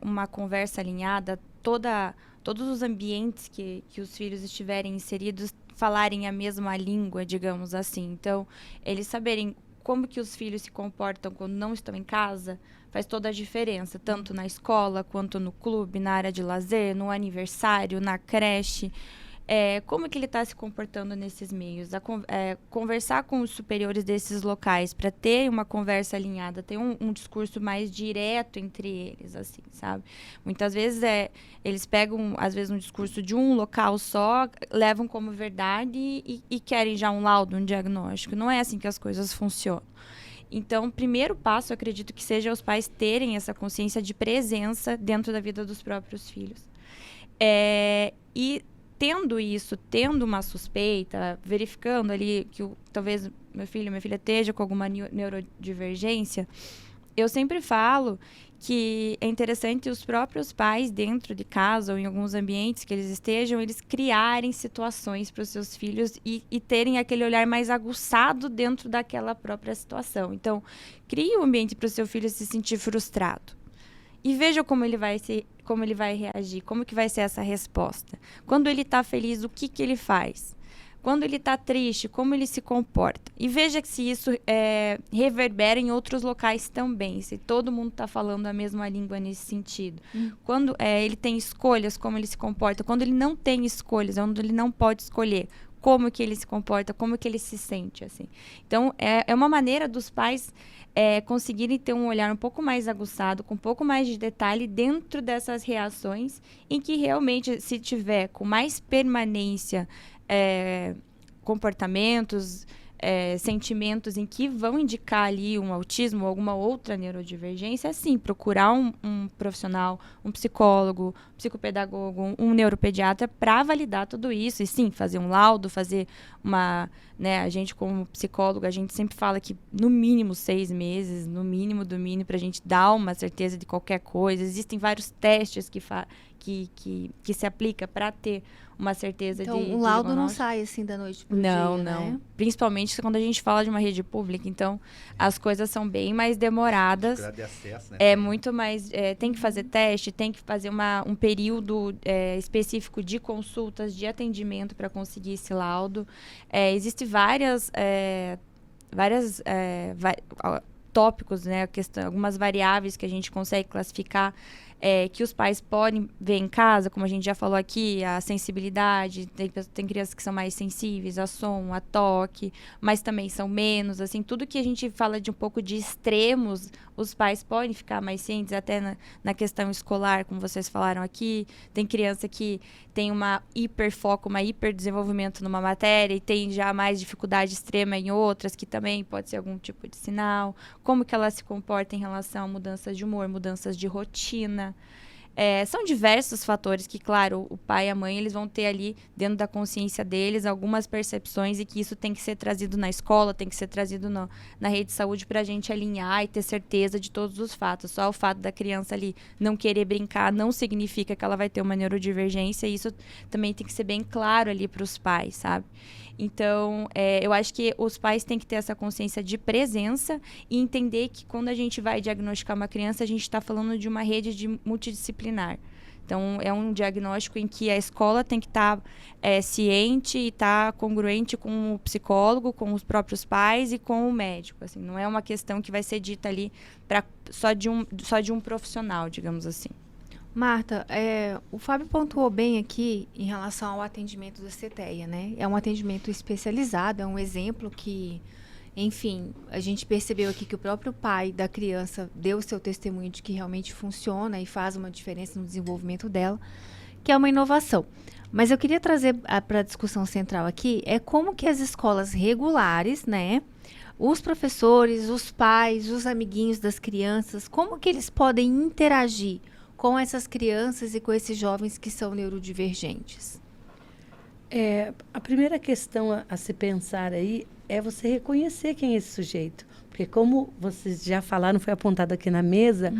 uma conversa alinhada, todos os ambientes que os filhos estiverem inseridos, falarem a mesma língua, digamos assim. Então, eles saberem como que os filhos se comportam quando não estão em casa, faz toda a diferença, tanto na escola, quanto no clube, na área de lazer, no aniversário, na creche. como que ele está se comportando nesses meios, conversar com os superiores desses locais para ter uma conversa alinhada, ter um discurso mais direto entre eles, assim, sabe? Muitas vezes eles pegam, às vezes, um discurso de um local só, levam como verdade e querem já um laudo, um diagnóstico. Não é assim que as coisas funcionam. Então, o primeiro passo, eu acredito que seja os pais terem essa consciência de presença dentro da vida dos próprios filhos. E tendo uma suspeita, verificando ali que talvez meu filho, minha filha esteja com alguma neurodivergência, eu sempre falo que é interessante os próprios pais dentro de casa ou em alguns ambientes que eles estejam, eles criarem situações para os seus filhos e terem aquele olhar mais aguçado dentro daquela própria situação. Então, crie um ambiente para o seu filho se sentir frustrado. E veja como ele vai reagir, como que vai ser essa resposta. Quando ele está feliz, o que ele faz? Quando ele está triste, como ele se comporta? E veja se isso reverbera em outros locais também, se todo mundo está falando a mesma língua nesse sentido. Quando ele tem escolhas, como ele se comporta. Quando ele não tem escolhas, onde ele não pode escolher, como que ele se comporta, como que ele se sente, assim. Então, é uma maneira dos pais conseguirem ter um olhar um pouco mais aguçado, com um pouco mais de detalhe dentro dessas reações, em que realmente, se tiver com mais permanência comportamentos, sentimentos em que vão indicar ali um autismo ou alguma outra neurodivergência, sim, procurar um profissional, um psicólogo, um psicopedagogo, um neuropediatra para validar tudo isso. E sim, fazer um laudo, fazer uma... Né, a gente, como psicólogo, a gente sempre fala que no mínimo 6 meses, no mínimo do mínimo, para a gente dar uma certeza de qualquer coisa. Existem vários testes que se aplica para ter uma certeza então, de o laudo não diagnóstico. sai assim da noite pro Não, dia, não. né? Principalmente quando a gente fala de uma rede pública. Então, as coisas são bem mais demoradas. De acesso, né? É muito mais... tem que fazer teste, tem que fazer um período específico de consultas, de atendimento para conseguir esse laudo. Existem vários tópicos, né? Algumas variáveis que a gente consegue classificar, que os pais podem ver em casa, como a gente já falou aqui, a sensibilidade, tem crianças que são mais sensíveis a som, a toque, mas também são menos, assim, tudo que a gente fala de um pouco de extremos, os pais podem ficar mais cientes, até na questão escolar, como vocês falaram aqui, tem criança que tem uma hiperfoco, uma hiperdesenvolvimento numa matéria e tem já mais dificuldade extrema em outras, que também pode ser algum tipo de sinal, como que ela se comporta em relação a mudanças de humor, mudanças de rotina. São diversos fatores que, claro, o pai e a mãe, eles vão ter ali, dentro da consciência deles, algumas percepções e que isso tem que ser trazido na escola, tem que ser trazido na rede de saúde para a gente alinhar e ter certeza de todos os fatos. Só o fato da criança ali não querer brincar não significa que ela vai ter uma neurodivergência, e isso também tem que ser bem claro ali para os pais, sabe? Então, eu acho que os pais têm que ter essa consciência de presença e entender que quando a gente vai diagnosticar uma criança, a gente está falando de uma rede multidisciplinar. Então, é um diagnóstico em que a escola tem que estar ciente e estar congruente com o psicólogo, com os próprios pais e com o médico. Assim, não é uma questão que vai ser dita ali só de um profissional, digamos assim. Marta, o Fábio pontuou bem aqui em relação ao atendimento da CTEA, né? É um atendimento especializado, é um exemplo que, enfim, a gente percebeu aqui que o próprio pai da criança deu o seu testemunho de que realmente funciona e faz uma diferença no desenvolvimento dela, que é uma inovação. Mas eu queria trazer para a discussão central aqui, como que as escolas regulares, né? Os professores, os pais, os amiguinhos das crianças, como que eles podem interagir com essas crianças e com esses jovens que são neurodivergentes? A primeira questão a se pensar aí é você reconhecer quem é esse sujeito. Porque como vocês já falaram, foi apontado aqui na mesa,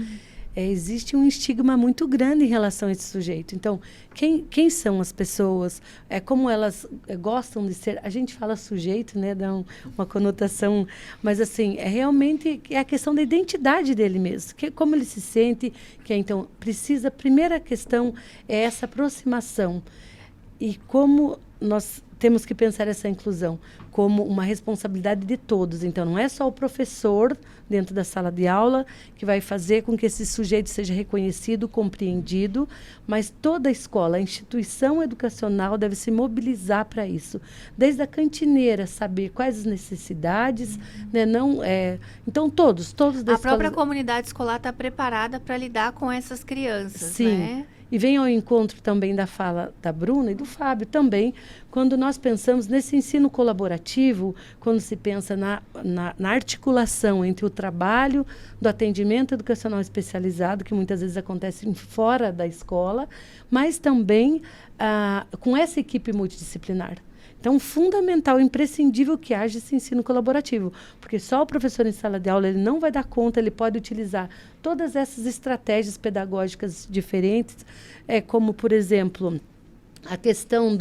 existe um estigma muito grande em relação a esse sujeito. Então, quem são as pessoas? Como elas gostam de ser? A gente fala sujeito, né? Dá uma conotação, mas assim, realmente a questão da identidade dele mesmo. Como ele se sente, então, a primeira questão é essa aproximação. E como nós temos que pensar essa inclusão? como uma responsabilidade de todos. Então, não é só o professor dentro da sala de aula que vai fazer com que esse sujeito seja reconhecido, compreendido, mas toda a escola, a instituição educacional deve se mobilizar para isso. Desde a cantineira, saber quais as necessidades, né? Então, todos da A própria escola... comunidade escolar está preparada para lidar com essas crianças, Sim. né? E vem ao encontro também da fala da Bruna e do Fábio também, quando nós pensamos nesse ensino colaborativo, quando se pensa na articulação entre o trabalho do atendimento educacional especializado, que muitas vezes acontece fora da escola, mas também com essa equipe multidisciplinar. Então, fundamental, imprescindível que haja esse ensino colaborativo, porque só o professor em sala de aula ele não vai dar conta, ele pode utilizar todas essas estratégias pedagógicas diferentes, como, por exemplo, a questão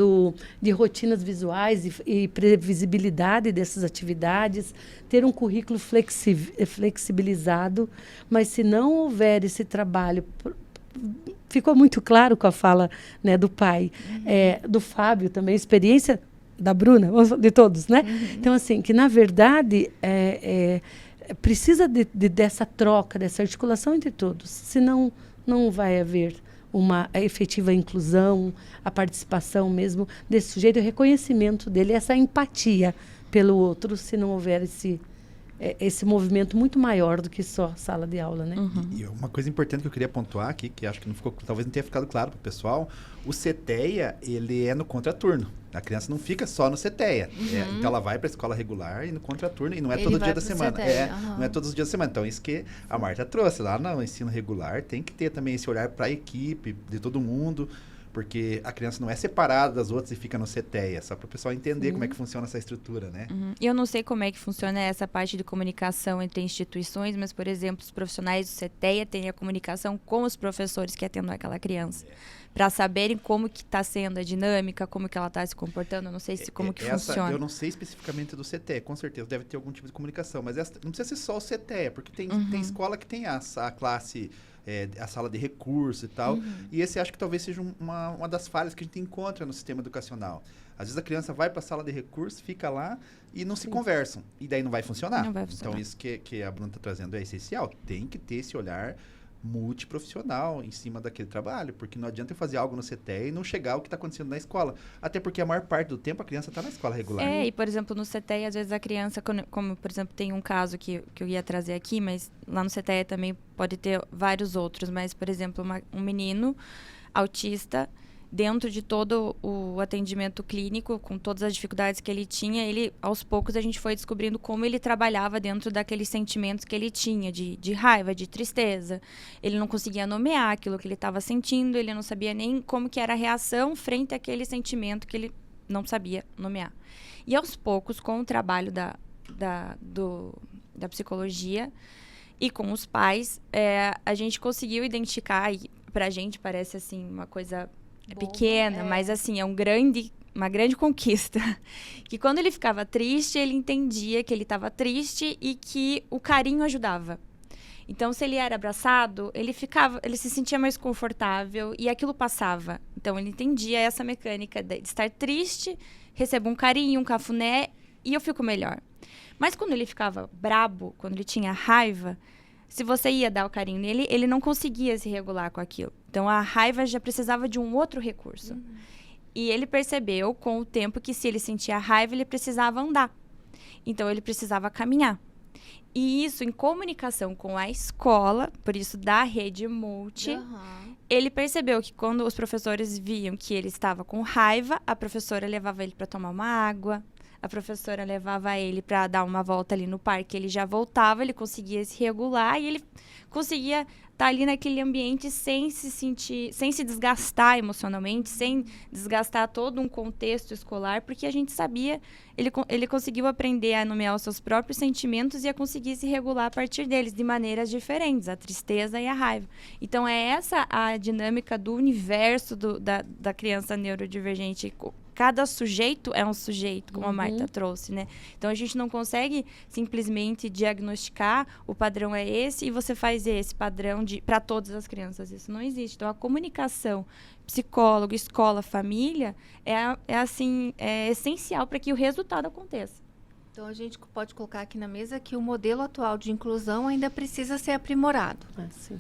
de rotinas visuais e previsibilidade dessas atividades, ter um currículo flexibilizado, mas se não houver esse trabalho... Ficou muito claro com a fala, né, do pai, do Fábio também, experiência da Bruna, de todos, né? Então, assim, que na verdade precisa dessa troca, dessa articulação entre todos, senão não vai haver uma efetiva inclusão, a participação mesmo desse sujeito, o reconhecimento dele, essa empatia pelo outro, se não houver esse movimento muito maior do que só sala de aula, né? E uma coisa importante que eu queria pontuar aqui, que acho que não ficou, talvez não tenha ficado claro para o pessoal, o CETEA, ele é no contraturno. A criança não fica só no CETEA. Então ela vai para a escola regular e no contraturno, e não é todo dia da semana. Não é todos os dias da semana. Então, isso que a Marta trouxe lá no ensino regular, tem que ter também esse olhar para a equipe, de todo mundo, porque a criança não é separada das outras e fica no CETEA, só para o pessoal entender como é que funciona essa estrutura, né? Eu não sei como é que funciona essa parte de comunicação entre instituições, mas, por exemplo, os profissionais do CETEA têm a comunicação com os professores que atendem aquela criança, para saberem como que está sendo a dinâmica, como que ela está se comportando, eu não sei como que funciona. Eu não sei especificamente do CETEA, com certeza deve ter algum tipo de comunicação, mas não precisa ser só o CETEA, porque tem escola que tem a classe... a sala de recurso e tal. E esse acho que talvez seja uma das falhas que a gente encontra no sistema educacional. Às vezes a criança vai para a sala de recurso, fica lá e não se conversam. E daí não vai funcionar. Não vai funcionar. Então isso que a Bruna está trazendo é essencial. Tem que ter esse olhar multiprofissional em cima daquele trabalho, porque não adianta eu fazer algo no CETEA e não chegar ao que está acontecendo na escola. Até porque a maior parte do tempo a criança está na escola regular. E por exemplo, no CETEA, às vezes a criança, como por exemplo, tem um caso que eu ia trazer aqui, mas lá no CETEA também pode ter vários outros, mas, por exemplo, um menino autista, dentro de todo o atendimento clínico, com todas as dificuldades que ele tinha, aos poucos a gente foi descobrindo como ele trabalhava dentro daqueles sentimentos que ele tinha, de raiva, de tristeza. Ele não conseguia nomear aquilo que ele estava sentindo, ele não sabia nem como que era a reação frente àquele sentimento que ele não sabia nomear. E aos poucos, com o trabalho da psicologia e com os pais, a gente conseguiu identificar, e pra gente parece assim uma coisa... pequena, mas assim, uma grande conquista. Que quando ele ficava triste, ele entendia que ele estava triste e que o carinho ajudava. Então, se ele era abraçado, ele se sentia mais confortável e aquilo passava. Então, ele entendia essa mecânica de estar triste, recebo um carinho, um cafuné e eu fico melhor. Mas quando ele ficava brabo, quando ele tinha raiva, se você ia dar o carinho nele, ele não conseguia se regular com aquilo. Então, a raiva já precisava de um outro recurso. E ele percebeu com o tempo que se ele sentia raiva, ele precisava andar. Então, ele precisava caminhar. E isso, em comunicação com a escola, por isso da rede multi, ele percebeu que quando os professores viam que ele estava com raiva, a professora levava ele para tomar uma água, a professora levava ele para dar uma volta ali no parque, ele já voltava, ele conseguia se regular e ele conseguia estar ali naquele ambiente sem se desgastar emocionalmente, sem desgastar todo um contexto escolar, porque a gente sabia, ele conseguiu aprender a nomear os seus próprios sentimentos e a conseguir se regular a partir deles, de maneiras diferentes, a tristeza e a raiva. Então, é essa a dinâmica do universo da criança neurodivergente. Cada sujeito é um sujeito, como a Marta trouxe, né? Então, a gente não consegue simplesmente diagnosticar o padrão é esse e você faz esse padrão para todas as crianças. Isso não existe. Então, a comunicação psicólogo, escola, família é essencial para que o resultado aconteça. Então, a gente pode colocar aqui na mesa que o modelo atual de inclusão ainda precisa ser aprimorado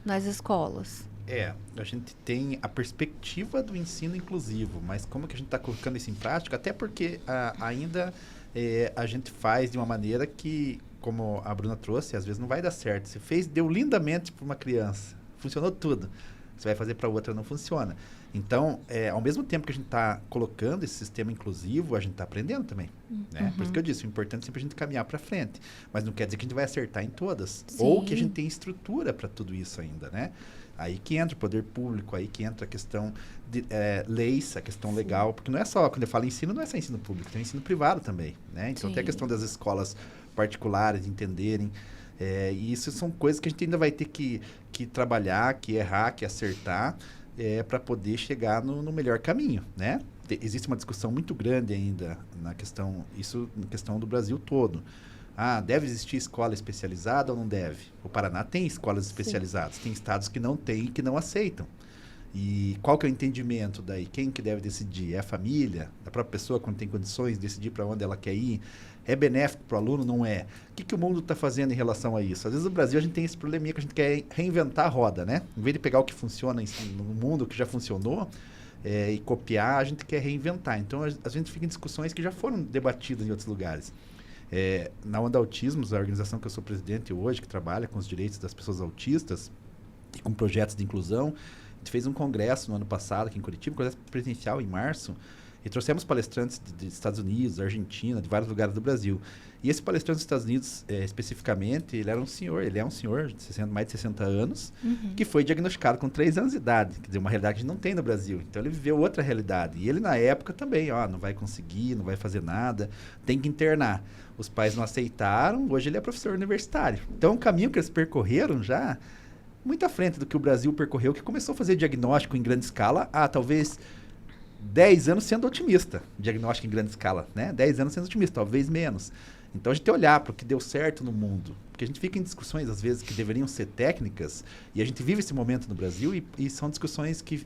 nas escolas. A gente tem a perspectiva do ensino inclusivo, mas como que a gente está colocando isso em prática? Até porque ainda a gente faz de uma maneira que, como a Bruna trouxe, às vezes não vai dar certo. Você deu lindamente para uma criança, funcionou tudo. Você vai fazer para outra, não funciona. Então, ao mesmo tempo que a gente está colocando esse sistema inclusivo, a gente está aprendendo também. Né? Por isso que eu disse, o importante é sempre a gente caminhar para frente. Mas não quer dizer que a gente vai acertar em todas. Sim. Ou que a gente tem estrutura para tudo isso ainda, né? Aí que entra o poder público, aí que entra a questão de leis, a questão legal. Porque não é só, quando eu falo ensino, não é só ensino público, tem ensino privado também, né? Então, tem a questão das escolas particulares, de entenderem. E isso são coisas que a gente ainda vai ter que trabalhar, que errar, que acertar, para poder chegar no melhor caminho, né? Existe uma discussão muito grande ainda na questão do Brasil todo. Deve existir escola especializada ou não deve? O Paraná tem escolas especializadas, tem estados que não têm e que não aceitam. E qual que é o entendimento daí? Quem que deve decidir? É a família? A própria pessoa, quando tem condições, decidir para onde ela quer ir? É benéfico para o aluno? Não é? O que o mundo está fazendo em relação a isso? Às vezes no Brasil a gente tem esse probleminha que a gente quer reinventar a roda, né? Em vez de pegar o que funciona no mundo, o que já funcionou, e copiar, a gente quer reinventar. Então a gente fica em discussões que já foram debatidas em outros lugares. Na Onda Autismos, a organização que eu sou presidente hoje, que trabalha com os direitos das pessoas autistas e com projetos de inclusão, a gente fez um congresso no ano passado aqui em Curitiba, um congresso presencial em março, e trouxemos palestrantes de Estados Unidos, Argentina, de vários lugares do Brasil. E esse palestrante dos Estados Unidos, especificamente, ele é um senhor de mais de 60 anos, que foi diagnosticado com 3 anos de idade. Quer dizer, uma realidade que a gente não tem no Brasil. Então, ele viveu outra realidade. E ele, na época, também, não vai conseguir, não vai fazer nada, tem que internar. Os pais não aceitaram, hoje ele é professor universitário. Então, é um caminho que eles percorreram já muito à frente do que o Brasil percorreu, que começou a fazer diagnóstico em grande escala talvez 10 anos sendo otimista, diagnóstico em grande escala, né? 10 anos sendo otimista, talvez menos. Então, a gente tem que olhar para o que deu certo no mundo. Porque a gente fica em discussões, às vezes, que deveriam ser técnicas, e a gente vive esse momento no Brasil, e são discussões que,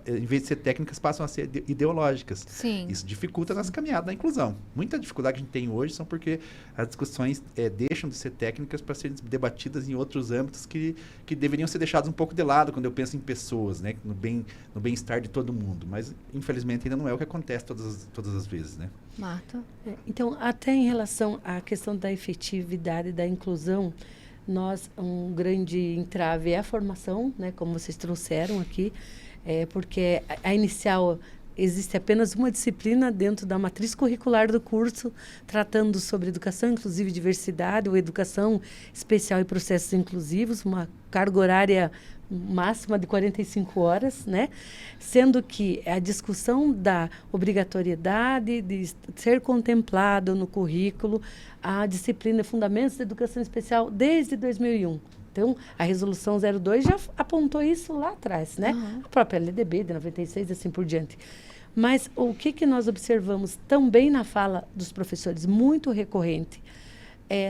em vez de ser técnicas, passam a ser ideológicas. Sim. Isso dificulta a nossa caminhada da inclusão. Muita dificuldade que a gente tem hoje são porque as discussões deixam de ser técnicas para serem debatidas em outros âmbitos que deveriam ser deixados um pouco de lado quando eu penso em pessoas, né? No bem-estar de todo mundo. Mas, infelizmente, ainda não é o que acontece todas as vezes, né? Marta? Então, até em relação à questão da efetividade da inclusão, um grande entrave é a formação, né, como vocês trouxeram aqui, porque a inicial existe apenas uma disciplina dentro da matriz curricular do curso, tratando sobre educação inclusiva e diversidade, ou educação especial e processos inclusivos, uma carga horária máxima de 45 horas, né? Sendo que a discussão da obrigatoriedade de ser contemplado no currículo a disciplina Fundamentos da Educação Especial desde 2001. Então, a Resolução 02 já apontou isso lá atrás, né? A própria LDB de 96 e assim por diante. Mas o que nós observamos também na fala dos professores, muito recorrente,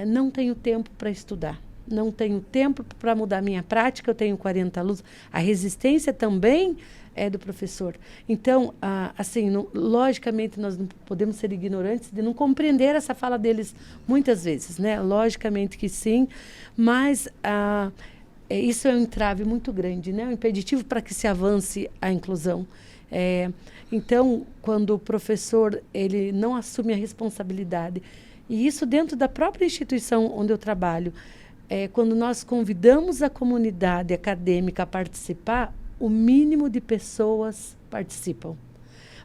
não tenho tempo para estudar. Não tenho tempo para mudar minha prática, eu tenho 40 alunos. A resistência também é do professor. Então, assim, logicamente, nós não podemos ser ignorantes de não compreender essa fala deles muitas vezes, né? Logicamente que sim, mas isso é um entrave muito grande, né? Um impeditivo para que se avance a inclusão. Então, quando o professor ele não assume a responsabilidade, e isso dentro da própria instituição onde eu trabalho, quando nós convidamos a comunidade acadêmica a participar, o mínimo de pessoas participam.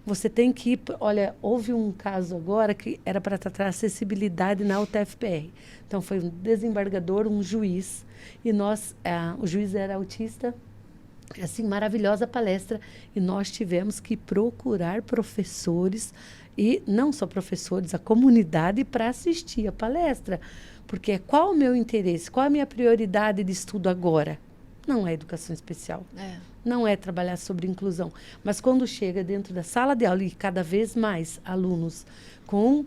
Você tem que ir... Olha, houve um caso agora que era para tratar acessibilidade na UTFPR. Então, foi um desembargador, um juiz, e o juiz era autista, assim, maravilhosa palestra, e nós tivemos que procurar professores, e não só professores, a comunidade para assistir a palestra. Porque qual o meu interesse? Qual a minha prioridade de estudo agora? Não é educação especial. Não é trabalhar sobre inclusão. Mas quando chega dentro da sala de aula e cada vez mais alunos com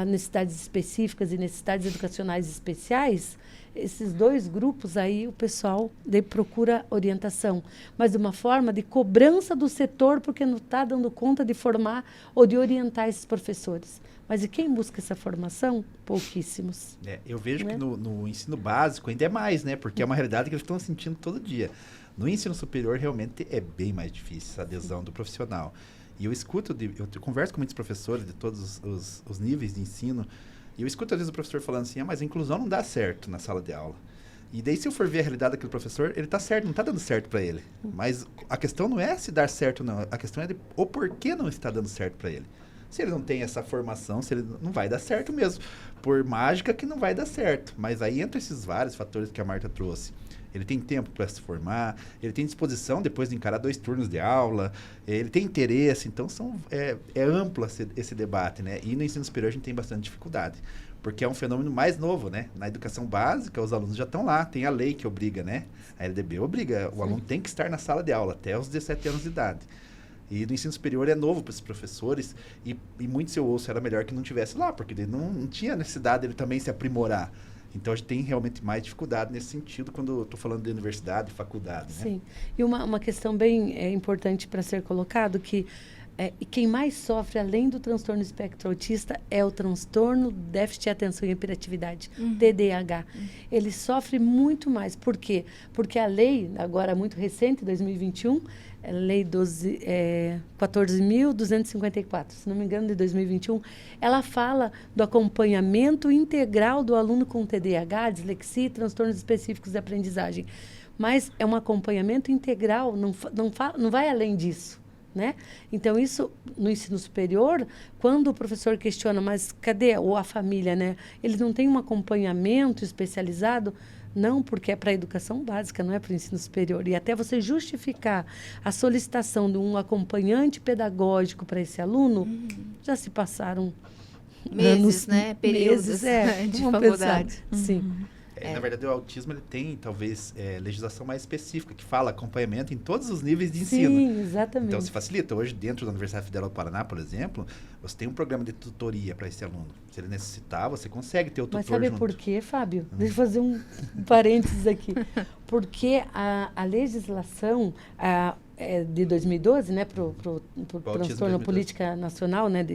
necessidades específicas e necessidades educacionais especiais, esses 2 grupos aí o pessoal procura orientação, mas de uma forma de cobrança do setor, porque não está dando conta de formar ou de orientar esses professores. Mas e quem busca essa formação? Pouquíssimos. Eu vejo que no ensino básico ainda é mais, né? Porque é uma realidade que eles estão sentindo todo dia. No ensino superior, realmente é bem mais difícil essa adesão do profissional. E eu escuto, eu converso com muitos professores de todos os níveis de ensino, e eu escuto às vezes o professor falando assim, mas a inclusão não dá certo na sala de aula. E daí, se eu for ver a realidade daquele professor, ele está certo, não está dando certo para ele. Mas a questão não é se dar certo ou não, a questão é o porquê não está dando certo para ele. Se ele não tem essa formação, se ele não vai dar certo mesmo. Por mágica que não vai dar certo. Mas aí entra esses vários fatores que a Marta trouxe. Ele tem tempo para se formar, ele tem disposição depois de encarar 2 turnos de aula, ele tem interesse. Então, é amplo esse debate, né? E no ensino superior a gente tem bastante dificuldade. Porque é um fenômeno mais novo, né? Na educação básica, os alunos já estão lá. Tem a lei que obriga, né? A LDB obriga. O aluno tem que estar na sala de aula até os 17 anos de idade. E no ensino superior é novo para esses professores, e muitos eu ouço era melhor que não tivesse lá, porque ele não tinha necessidade dele também se aprimorar. Então, a gente tem realmente mais dificuldade nesse sentido quando estou falando de universidade, faculdade, né? Sim. E uma questão bem importante para ser colocado, que quem mais sofre, além do transtorno espectro autista, é o transtorno déficit de atenção e hiperatividade, TDAH. Ele sofre muito mais. Por quê? Porque a lei, agora muito recente, 2021, a Lei 14.254, se não me engano, de 2021, ela fala do acompanhamento integral do aluno com TDAH, dislexia e transtornos específicos de aprendizagem. Mas é um acompanhamento integral, não vai além disso. Né? Então, isso no ensino superior, quando o professor questiona, mas cadê? Ou a família, né? Ele não tem um acompanhamento especializado? Não, porque é para a educação básica, não é para o ensino superior. E até você justificar a solicitação de um acompanhante pedagógico para esse aluno, já se passaram meses, né? Períodos de faculdade. Sim. Na verdade, o autismo ele tem, talvez, legislação mais específica, que fala acompanhamento em todos os níveis de ensino. Sim, exatamente. Então, se facilita. Hoje, dentro da Universidade Federal do Paraná, por exemplo, você tem um programa de tutoria para esse aluno. Se ele necessitar, você consegue ter o tutor junto. Mas sabe por quê, Fábio? Deixa eu fazer um parênteses aqui. Porque a legislação de 2012, né, para o transtorno política nacional, né,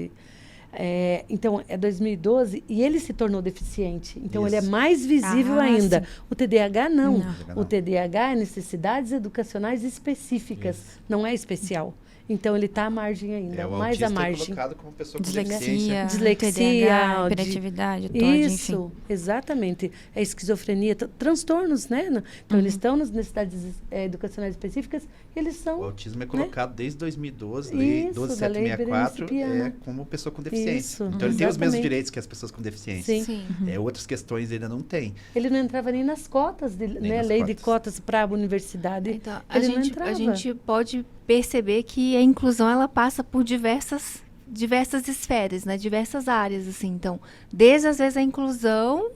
então, é 2012 e ele se tornou deficiente. Então, ele é mais visível ainda. Sim. O TDAH, não. O TDAH é necessidades educacionais específicas, não é especial. Então, ele está à margem ainda, mais à margem. É colocado como pessoa com dislexia, TDAH, hiperatividade, isso, enfim. Exatamente. É esquizofrenia, transtornos, né? Então, eles estão nas necessidades educacionais específicas, eles são... O autismo é colocado desde 2012, Lei 12764, como pessoa com deficiência. Isso, então, ele tem os mesmos direitos que as pessoas com deficiência. Sim. Outras questões ele ainda não tem. Ele não entrava nem nas cotas, lei de cotas para a universidade. Então, a gente pode perceber que a inclusão ela passa por diversas esferas, né? Diversas áreas, assim. Então, desde às vezes a inclusão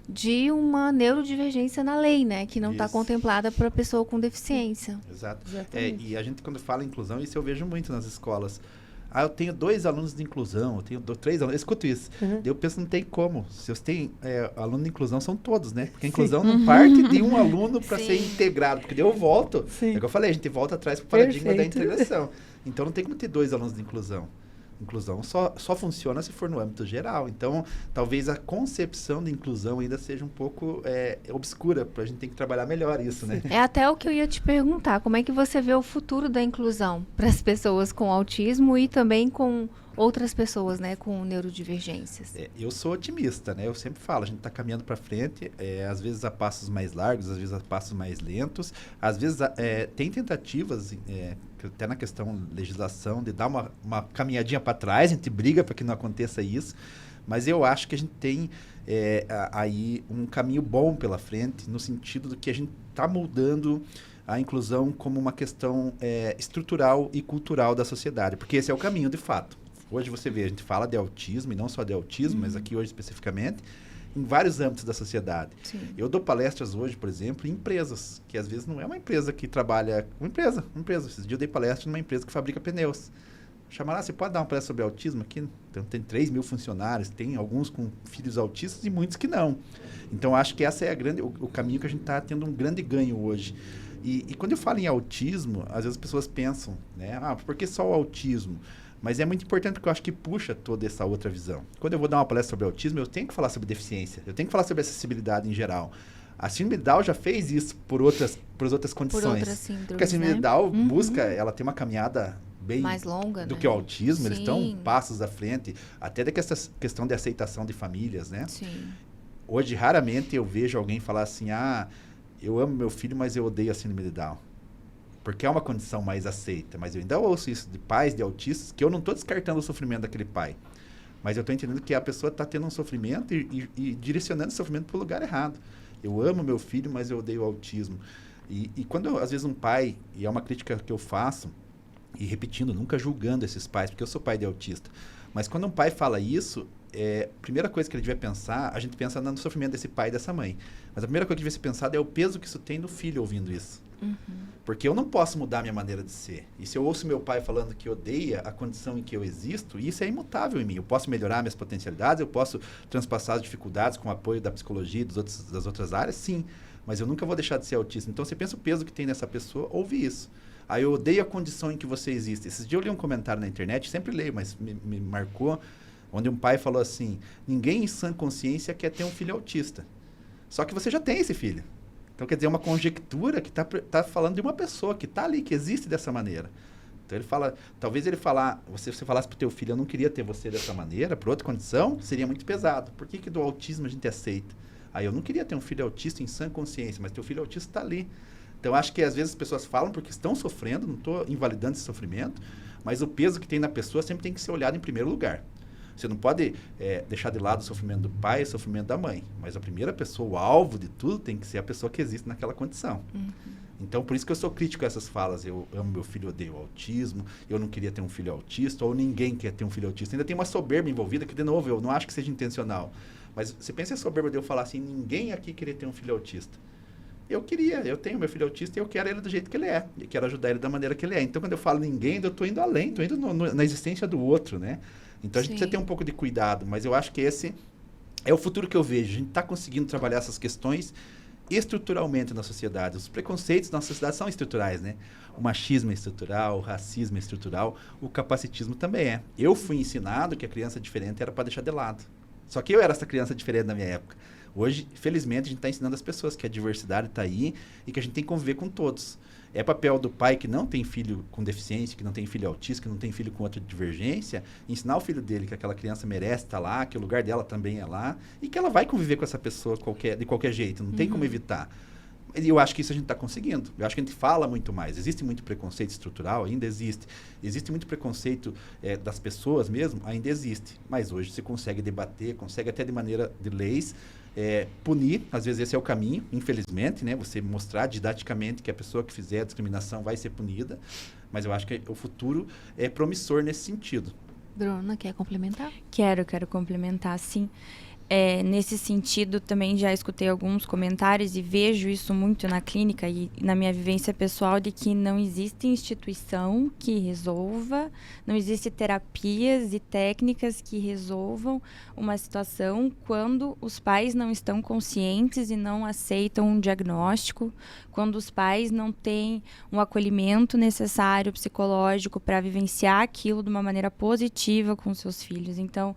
de uma neurodivergência na lei, né? Que não está contemplada para a pessoa com deficiência. Exato. E a gente, quando fala em inclusão, isso eu vejo muito nas escolas. Eu tenho 2 alunos de inclusão, eu tenho 3 alunos, eu escuto isso. Eu penso, não tem como. Se você tem aluno de inclusão, são todos, né? Porque a inclusão não parte de um aluno para ser integrado, porque daí eu volto. É o que eu falei, a gente volta atrás para o paradigma da integração. Então, não tem como ter 2 alunos de inclusão. Inclusão só funciona se for no âmbito geral. Então, talvez a concepção de inclusão ainda seja um pouco obscura, a gente tem que trabalhar melhor isso, né? É até o que eu ia te perguntar, como é que você vê o futuro da inclusão para as pessoas com autismo e também com outras pessoas, né, com neurodivergências? Eu sou otimista, né? Eu sempre falo, a gente está caminhando para frente, às vezes a passos mais largos, às vezes a passos mais lentos, às vezes tem tentativas, até na questão legislação, de dar uma caminhadinha para trás, a gente briga para que não aconteça isso, mas eu acho que a gente tem aí um caminho bom pela frente, no sentido de que a gente está moldando a inclusão como uma questão estrutural e cultural da sociedade, porque esse é o caminho de fato. Hoje você vê, a gente fala de autismo, e não só de autismo, mas aqui hoje especificamente, em vários âmbitos da sociedade. Sim. Eu dou palestras hoje, por exemplo, em empresas, que às vezes não é uma empresa que trabalha... Uma empresa. Esses dias eu dei palestra numa empresa que fabrica pneus. Chamaram, você pode dar uma palestra sobre autismo aqui? Então, tem 3 mil funcionários, tem alguns com filhos autistas e muitos que não. Então, acho que essa é o caminho que a gente está tendo um grande ganho hoje. E quando eu falo em autismo, às vezes as pessoas pensam, né? Por que só o autismo? Mas é muito importante porque eu acho que puxa toda essa outra visão. Quando eu vou dar uma palestra sobre autismo, eu tenho que falar sobre deficiência, eu tenho que falar sobre acessibilidade em geral. A síndrome de Down já fez isso por outras condições. Por outras síndromes, porque a síndrome de Down busca, ela tem uma caminhada bem mais longa, do né? que o autismo, eles Sim. estão passos à frente, até dessa questão de aceitação de famílias, né? Sim. Hoje, raramente eu vejo alguém falar assim, eu amo meu filho, mas eu odeio a síndrome de Down. Porque é uma condição mais aceita. Mas eu ainda ouço isso de pais de autistas, que eu não estou descartando o sofrimento daquele pai. Mas eu estou entendendo que a pessoa está tendo um sofrimento e direcionando esse sofrimento para o lugar errado. Eu amo meu filho, mas eu odeio o autismo. E quando, às vezes, um pai, e é uma crítica que eu faço, e repetindo, nunca julgando esses pais, porque eu sou pai de autista, mas quando um pai fala isso, a primeira coisa que ele devia pensar, a gente pensa no sofrimento desse pai e dessa mãe, mas a primeira coisa que devia ser pensada é o peso que isso tem no filho ouvindo isso. Porque eu não posso mudar a minha maneira de ser. E se eu ouço meu pai falando que odeia a condição em que eu existo, isso é imutável em mim. Eu posso melhorar minhas potencialidades, eu posso transpassar as dificuldades com o apoio da psicologia e das outras áreas, sim. Mas eu nunca vou deixar de ser autista. Então, você pensa o peso que tem nessa pessoa, ouve isso. Aí eu odeio a condição em que você existe. Esses dias eu li um comentário na internet, sempre leio, mas me marcou, onde um pai falou assim, ninguém em sã consciência quer ter um filho autista. Só que você já tem esse filho. Então, quer dizer, é uma conjectura que está falando de uma pessoa que está ali, que existe dessa maneira. Então, ele fala, talvez ele você falasse para o teu filho, eu não queria ter você dessa maneira, por outra condição, seria muito pesado. Por que do autismo a gente aceita? Aí eu não queria ter um filho autista em sã consciência, mas teu filho autista está ali. Então, acho que às vezes as pessoas falam porque estão sofrendo, não estou invalidando esse sofrimento, mas o peso que tem na pessoa sempre tem que ser olhado em primeiro lugar. Você não pode deixar de lado o sofrimento do pai e o sofrimento da mãe, mas a primeira pessoa, o alvo de tudo, tem que ser a pessoa que existe naquela condição. Então, por isso que eu sou crítico a essas falas. Eu amo meu filho, odeio o autismo, eu não queria ter um filho autista, ou ninguém quer ter um filho autista. Ainda tem uma soberba envolvida, que, de novo, eu não acho que seja intencional. Mas você pensa em soberba de eu falar assim, ninguém aqui queria ter um filho autista. Eu tenho meu filho autista e eu quero ele do jeito que ele é. E quero ajudar ele da maneira que ele é. Então, quando eu falo ninguém, eu estou indo além, estou indo na existência do outro, né? Então, a gente precisa ter um pouco de cuidado, mas eu acho que esse é o futuro que eu vejo. A gente está conseguindo trabalhar essas questões estruturalmente na sociedade. Os preconceitos na sociedade são estruturais, né? O machismo é estrutural, o racismo é estrutural, o capacitismo também é. Eu fui ensinado que a criança diferente era para deixar de lado. Só que eu era essa criança diferente na minha época. Hoje, felizmente, a gente está ensinando as pessoas que a diversidade está aí e que a gente tem que conviver com todos. É papel do pai que não tem filho com deficiência, que não tem filho autista, que não tem filho com outra divergência, ensinar o filho dele que aquela criança merece estar lá, que o lugar dela também é lá, e que ela vai conviver com essa pessoa de qualquer jeito, não tem como evitar. E eu acho que isso a gente está conseguindo. Eu acho que a gente fala muito mais. Existe muito preconceito estrutural? Ainda existe. Existe muito preconceito das pessoas mesmo? Ainda existe. Mas hoje se consegue debater, consegue até de maneira de leis, punir. Às vezes esse é o caminho, infelizmente, né? Você mostrar didaticamente que a pessoa que fizer a discriminação vai ser punida. Mas eu acho que o futuro é promissor nesse sentido. Bruna, quer complementar? Quero complementar, sim. Nesse sentido, também já escutei alguns comentários e vejo isso muito na clínica e na minha vivência pessoal de que não existe instituição que resolva, não existe terapias e técnicas que resolvam uma situação quando os pais não estão conscientes e não aceitam um diagnóstico, quando os pais não têm um acolhimento necessário psicológico para vivenciar aquilo de uma maneira positiva com seus filhos. Então,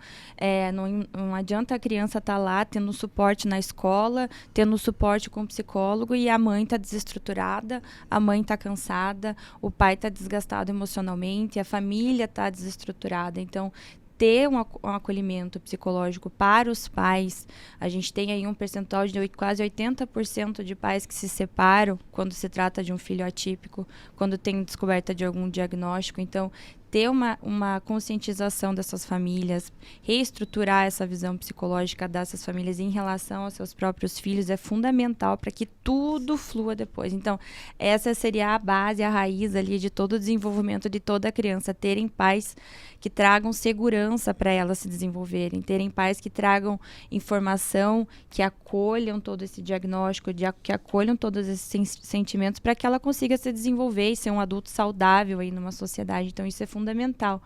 não adianta a criança estar lá tendo suporte na escola, tendo suporte com o psicólogo e a mãe está desestruturada, a mãe está cansada, o pai está desgastado emocionalmente, a família está desestruturada. Então, ter um acolhimento psicológico para os pais, a gente tem aí um percentual de quase 80% de pais que se separam quando se trata de um filho atípico, quando tem descoberta de algum diagnóstico. Então, ter uma conscientização dessas famílias, reestruturar essa visão psicológica dessas famílias em relação aos seus próprios filhos é fundamental para que tudo flua depois. Então, essa seria a base, a raiz ali de todo o desenvolvimento de toda criança, terem pais que tragam segurança para elas se desenvolverem, terem pais que tragam informação, que acolham todo esse diagnóstico, que acolham todos esses sentimentos para que ela consiga se desenvolver e ser um adulto saudável aí numa sociedade. Então, isso é fundamental.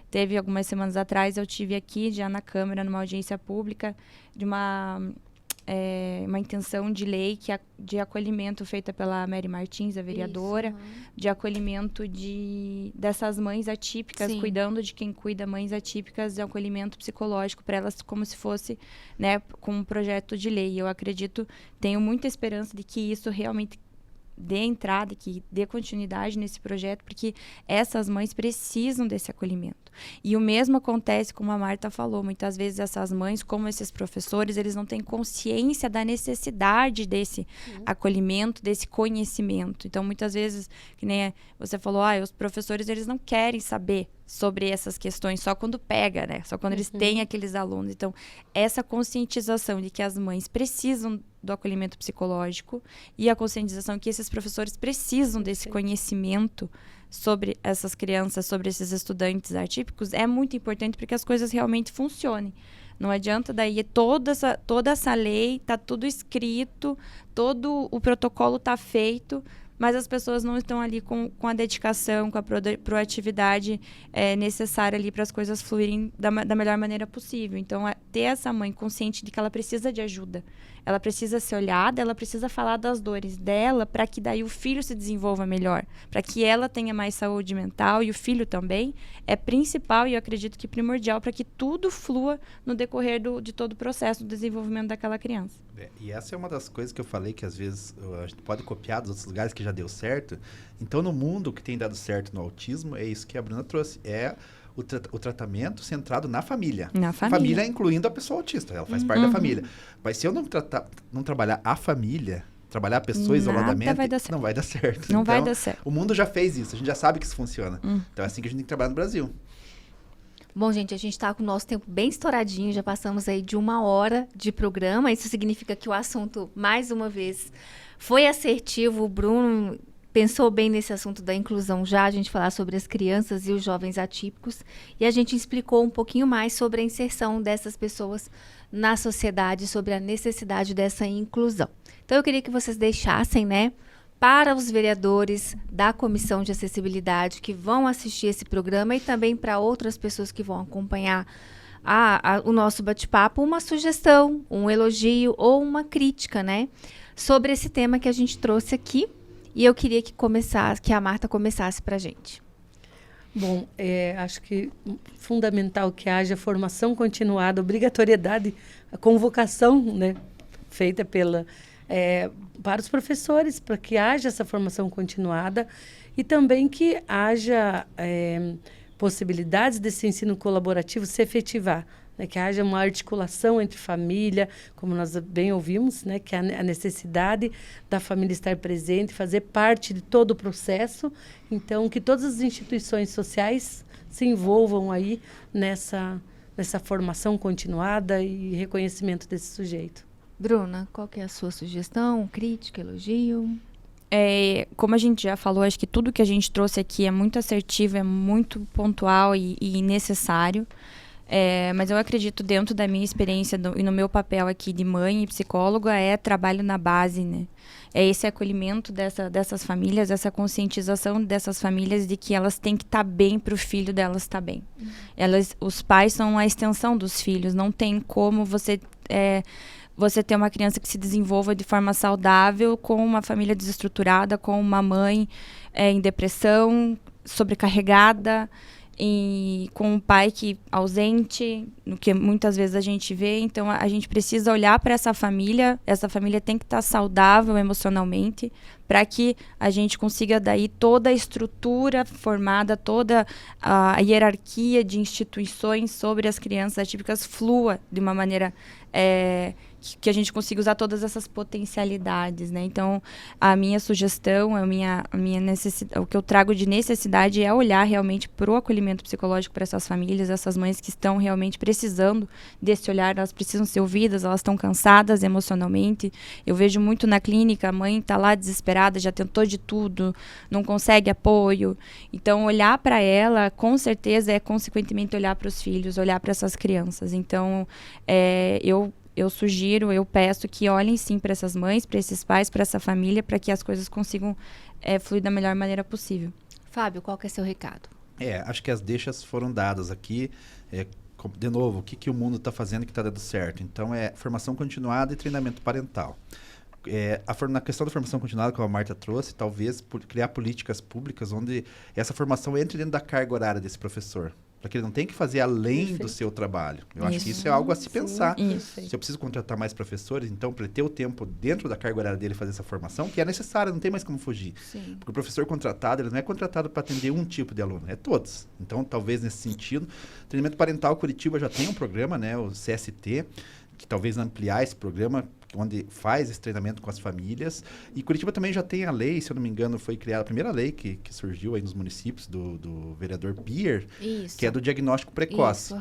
Teve algumas semanas atrás, eu tive aqui já na Câmara, numa audiência pública, de uma intenção de lei de acolhimento feita pela Mary Martins, a vereadora, de acolhimento dessas mães atípicas, cuidando de quem cuida, mães atípicas, de acolhimento psicológico para elas, como se fosse, né, com um projeto de lei. Eu acredito, tenho muita esperança de que isso realmente dê entrada, que dê continuidade nesse projeto, porque essas mães precisam desse acolhimento. E o mesmo acontece, como a Marta falou, muitas vezes essas mães, como esses professores, eles não têm consciência da necessidade desse acolhimento, desse conhecimento. Então, muitas vezes, que nem você falou, os professores, eles não querem saber sobre essas questões só quando pega, né? Só quando eles têm aqueles alunos. Então, essa conscientização de que as mães precisam do acolhimento psicológico e a conscientização que esses professores precisam desse conhecimento sobre essas crianças, sobre esses estudantes atípicos, é muito importante para que as coisas realmente funcionem. Não adianta daí toda essa lei, tá tudo escrito, todo o protocolo tá feito, mas as pessoas não estão ali com a dedicação, com a proatividade necessária ali para as coisas fluírem da melhor maneira possível. Então, ter essa mãe consciente de que ela precisa de ajuda, ela precisa ser olhada, ela precisa falar das dores dela para que daí o filho se desenvolva melhor, para que ela tenha mais saúde mental e o filho também, é principal e eu acredito que primordial para que tudo flua no decorrer de todo o processo do desenvolvimento daquela criança. E essa é uma das coisas que eu falei que às vezes a gente pode copiar dos outros lugares que já deu certo. Então, no mundo que tem dado certo no autismo, é isso que a Bruna trouxe, o tratamento centrado na família. Na família. Incluindo a pessoa autista, ela faz parte da família. Mas se eu não trabalhar a família, trabalhar a pessoa isoladamente, não vai dar certo. Não vai dar certo. O mundo já fez isso, a gente já sabe que isso funciona. Então é assim que a gente tem que trabalhar no Brasil. Bom, gente, a gente está com o nosso tempo bem estouradinho, já passamos aí de 1 hora de programa. Isso significa que o assunto, mais uma vez, foi assertivo. O Bruno pensou bem nesse assunto da inclusão já, a gente falar sobre as crianças e os jovens atípicos. E a gente explicou um pouquinho mais sobre a inserção dessas pessoas na sociedade, sobre a necessidade dessa inclusão. Então, eu queria que vocês deixassem, né, para os vereadores da Comissão de Acessibilidade que vão assistir esse programa e também para outras pessoas que vão acompanhar o nosso bate-papo, uma sugestão, um elogio ou uma crítica, né, sobre esse tema que a gente trouxe aqui. E eu queria que a Marta começasse para a gente. Bom, acho que fundamental que haja formação continuada, obrigatoriedade, a convocação, né, feita para os professores, para que haja essa formação continuada e também que haja possibilidades desse ensino colaborativo se efetivar, né, que haja uma articulação entre família, como nós bem ouvimos, né, que a necessidade da família estar presente, fazer parte de todo o processo. Então, que todas as instituições sociais se envolvam aí nessa formação continuada e reconhecimento desse sujeito. Bruna, qual que é a sua sugestão, crítica, elogio? Como a gente já falou, acho que tudo que a gente trouxe aqui é muito assertivo, é muito pontual e necessário. Mas eu acredito, dentro da minha experiência e no meu papel aqui de mãe e psicóloga, trabalho na base, né? É esse acolhimento dessas famílias, essa conscientização dessas famílias de que elas têm que estar bem para o filho delas estar bem. Os pais são a extensão dos filhos, não tem como você ter uma criança que se desenvolva de forma saudável com uma família desestruturada, com uma mãe em depressão, sobrecarregada, e com um pai ausente, no que muitas vezes a gente vê. Então, a gente precisa olhar para essa família tem que estar saudável emocionalmente, para que a gente consiga daí toda a estrutura formada, toda a hierarquia de instituições sobre as crianças atípicas flua de uma maneira que a gente consiga usar todas essas potencialidades, né? Então, a minha sugestão, a minha necessidade, o que eu trago de necessidade é olhar realmente para o acolhimento psicológico para essas famílias, essas mães que estão realmente precisando desse olhar, elas precisam ser ouvidas, elas estão cansadas emocionalmente. Eu vejo muito na clínica, a mãe está lá desesperada, já tentou de tudo, não consegue apoio. Então, olhar para ela, com certeza, consequentemente olhar para os filhos, olhar para essas crianças. Então, eu sugiro, eu peço que olhem sim para essas mães, para esses pais, para essa família, para que as coisas consigam fluir da melhor maneira possível. Fábio, qual que é seu recado? Acho que as deixas foram dadas aqui. De novo, o que o mundo está fazendo que está dando certo? Então, formação continuada e treinamento parental. Na questão da formação continuada, como a Marta trouxe, talvez criar políticas públicas onde essa formação entre dentro da carga horária desse professor. Para que ele não tenha que fazer além do seu trabalho. Eu acho que isso é algo a se pensar. Se eu preciso contratar mais professores, então, para ele ter o tempo dentro da carga horária dele fazer essa formação, que é necessária, não tem mais como fugir. Sim. Porque o professor contratado, ele não é contratado para atender um tipo de aluno, é todos. Então, talvez nesse sentido, treinamento parental, Curitiba já tem um programa, né, o CST, que talvez ampliar esse programa, onde faz esse treinamento com as famílias. E Curitiba também já tem a lei, se eu não me engano, foi criada a primeira lei que surgiu aí nos municípios do vereador Pierre, que é do diagnóstico precoce.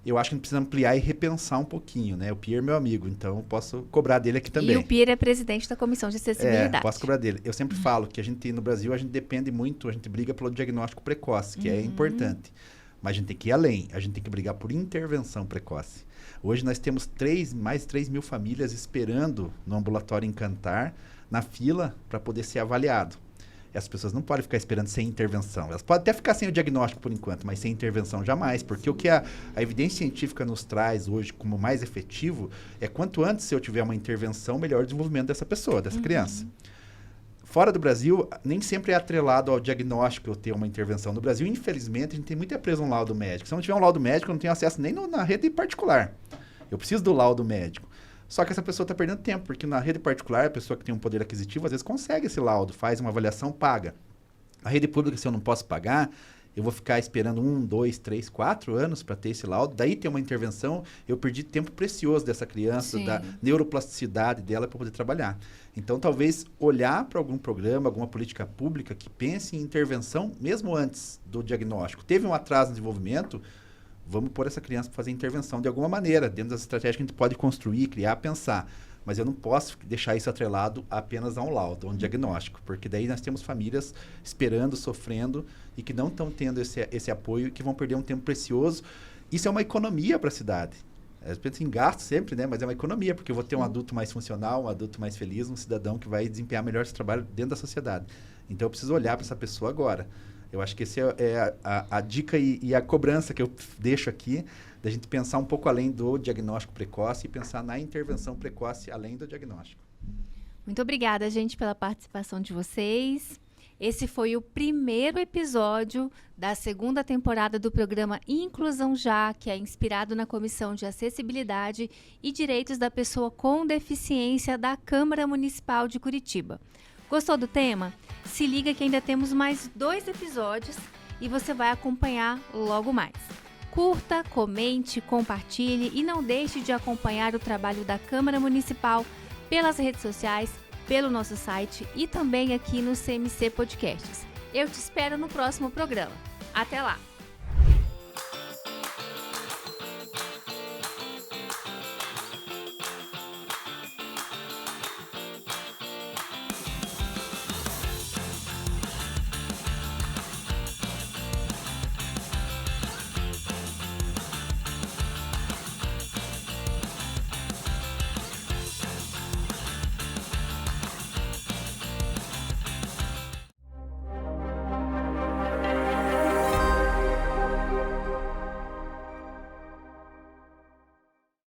Eu acho que a gente precisa ampliar e repensar um pouquinho, né? O Pierre é meu amigo, então eu posso cobrar dele aqui também. E o Pierre é presidente da Comissão de Acessibilidade. Posso cobrar dele. Eu sempre falo que no Brasil, a gente depende muito, a gente briga pelo diagnóstico precoce, que é importante. Mas a gente tem que ir além, a gente tem que brigar por intervenção precoce. Hoje nós temos mais de 3 mil famílias esperando no ambulatório Encantar, na fila, para poder ser avaliado. Essas pessoas não podem ficar esperando sem intervenção. Elas podem até ficar sem o diagnóstico por enquanto, mas sem intervenção jamais. Porque o que a evidência científica nos traz hoje como mais efetivo é quanto antes eu tiver uma intervenção, melhor o desenvolvimento dessa pessoa, dessa criança. Fora do Brasil, nem sempre é atrelado ao diagnóstico eu ter uma intervenção. No Brasil, infelizmente, a gente tem muito preso um laudo médico. Se eu não tiver um laudo médico, eu não tenho acesso nem na rede particular. Eu preciso do laudo médico. Só que essa pessoa está perdendo tempo, porque na rede particular, a pessoa que tem um poder aquisitivo, às vezes consegue esse laudo, faz uma avaliação, paga. Na rede pública, se eu não posso pagar, eu vou ficar esperando 1, 2, 3, 4 anos para ter esse laudo. Daí ter uma intervenção, eu perdi tempo precioso dessa criança, da neuroplasticidade dela para poder trabalhar. Então, talvez olhar para algum programa, alguma política pública que pense em intervenção mesmo antes do diagnóstico. Teve um atraso no desenvolvimento, vamos pôr essa criança para fazer intervenção de alguma maneira, dentro das estratégias que a gente pode construir, criar, pensar. Mas eu não posso deixar isso atrelado apenas a um laudo, a um diagnóstico, porque daí nós temos famílias esperando, sofrendo e que não estão tendo esse apoio e que vão perder um tempo precioso. Isso é uma economia para a cidade. Eu penso em gasto sempre, né? Mas é uma economia, porque eu vou ter um adulto mais funcional, um adulto mais feliz, um cidadão que vai desempenhar melhor esse trabalho dentro da sociedade. Então eu preciso olhar para essa pessoa agora. Eu acho que essa é a dica e a cobrança que eu deixo aqui, da gente pensar um pouco além do diagnóstico precoce e pensar na intervenção precoce além do diagnóstico. Muito obrigada, gente, pela participação de vocês. Esse foi o primeiro episódio da segunda temporada do programa Inclusão Já, que é inspirado na Comissão de Acessibilidade e Direitos da Pessoa com Deficiência da Câmara Municipal de Curitiba. Gostou do tema? Se liga que ainda temos mais 2 episódios e você vai acompanhar logo mais. Curta, comente, compartilhe e não deixe de acompanhar o trabalho da Câmara Municipal pelas redes sociais, pelo nosso site e também aqui no CMC Podcasts. Eu te espero no próximo programa. Até lá!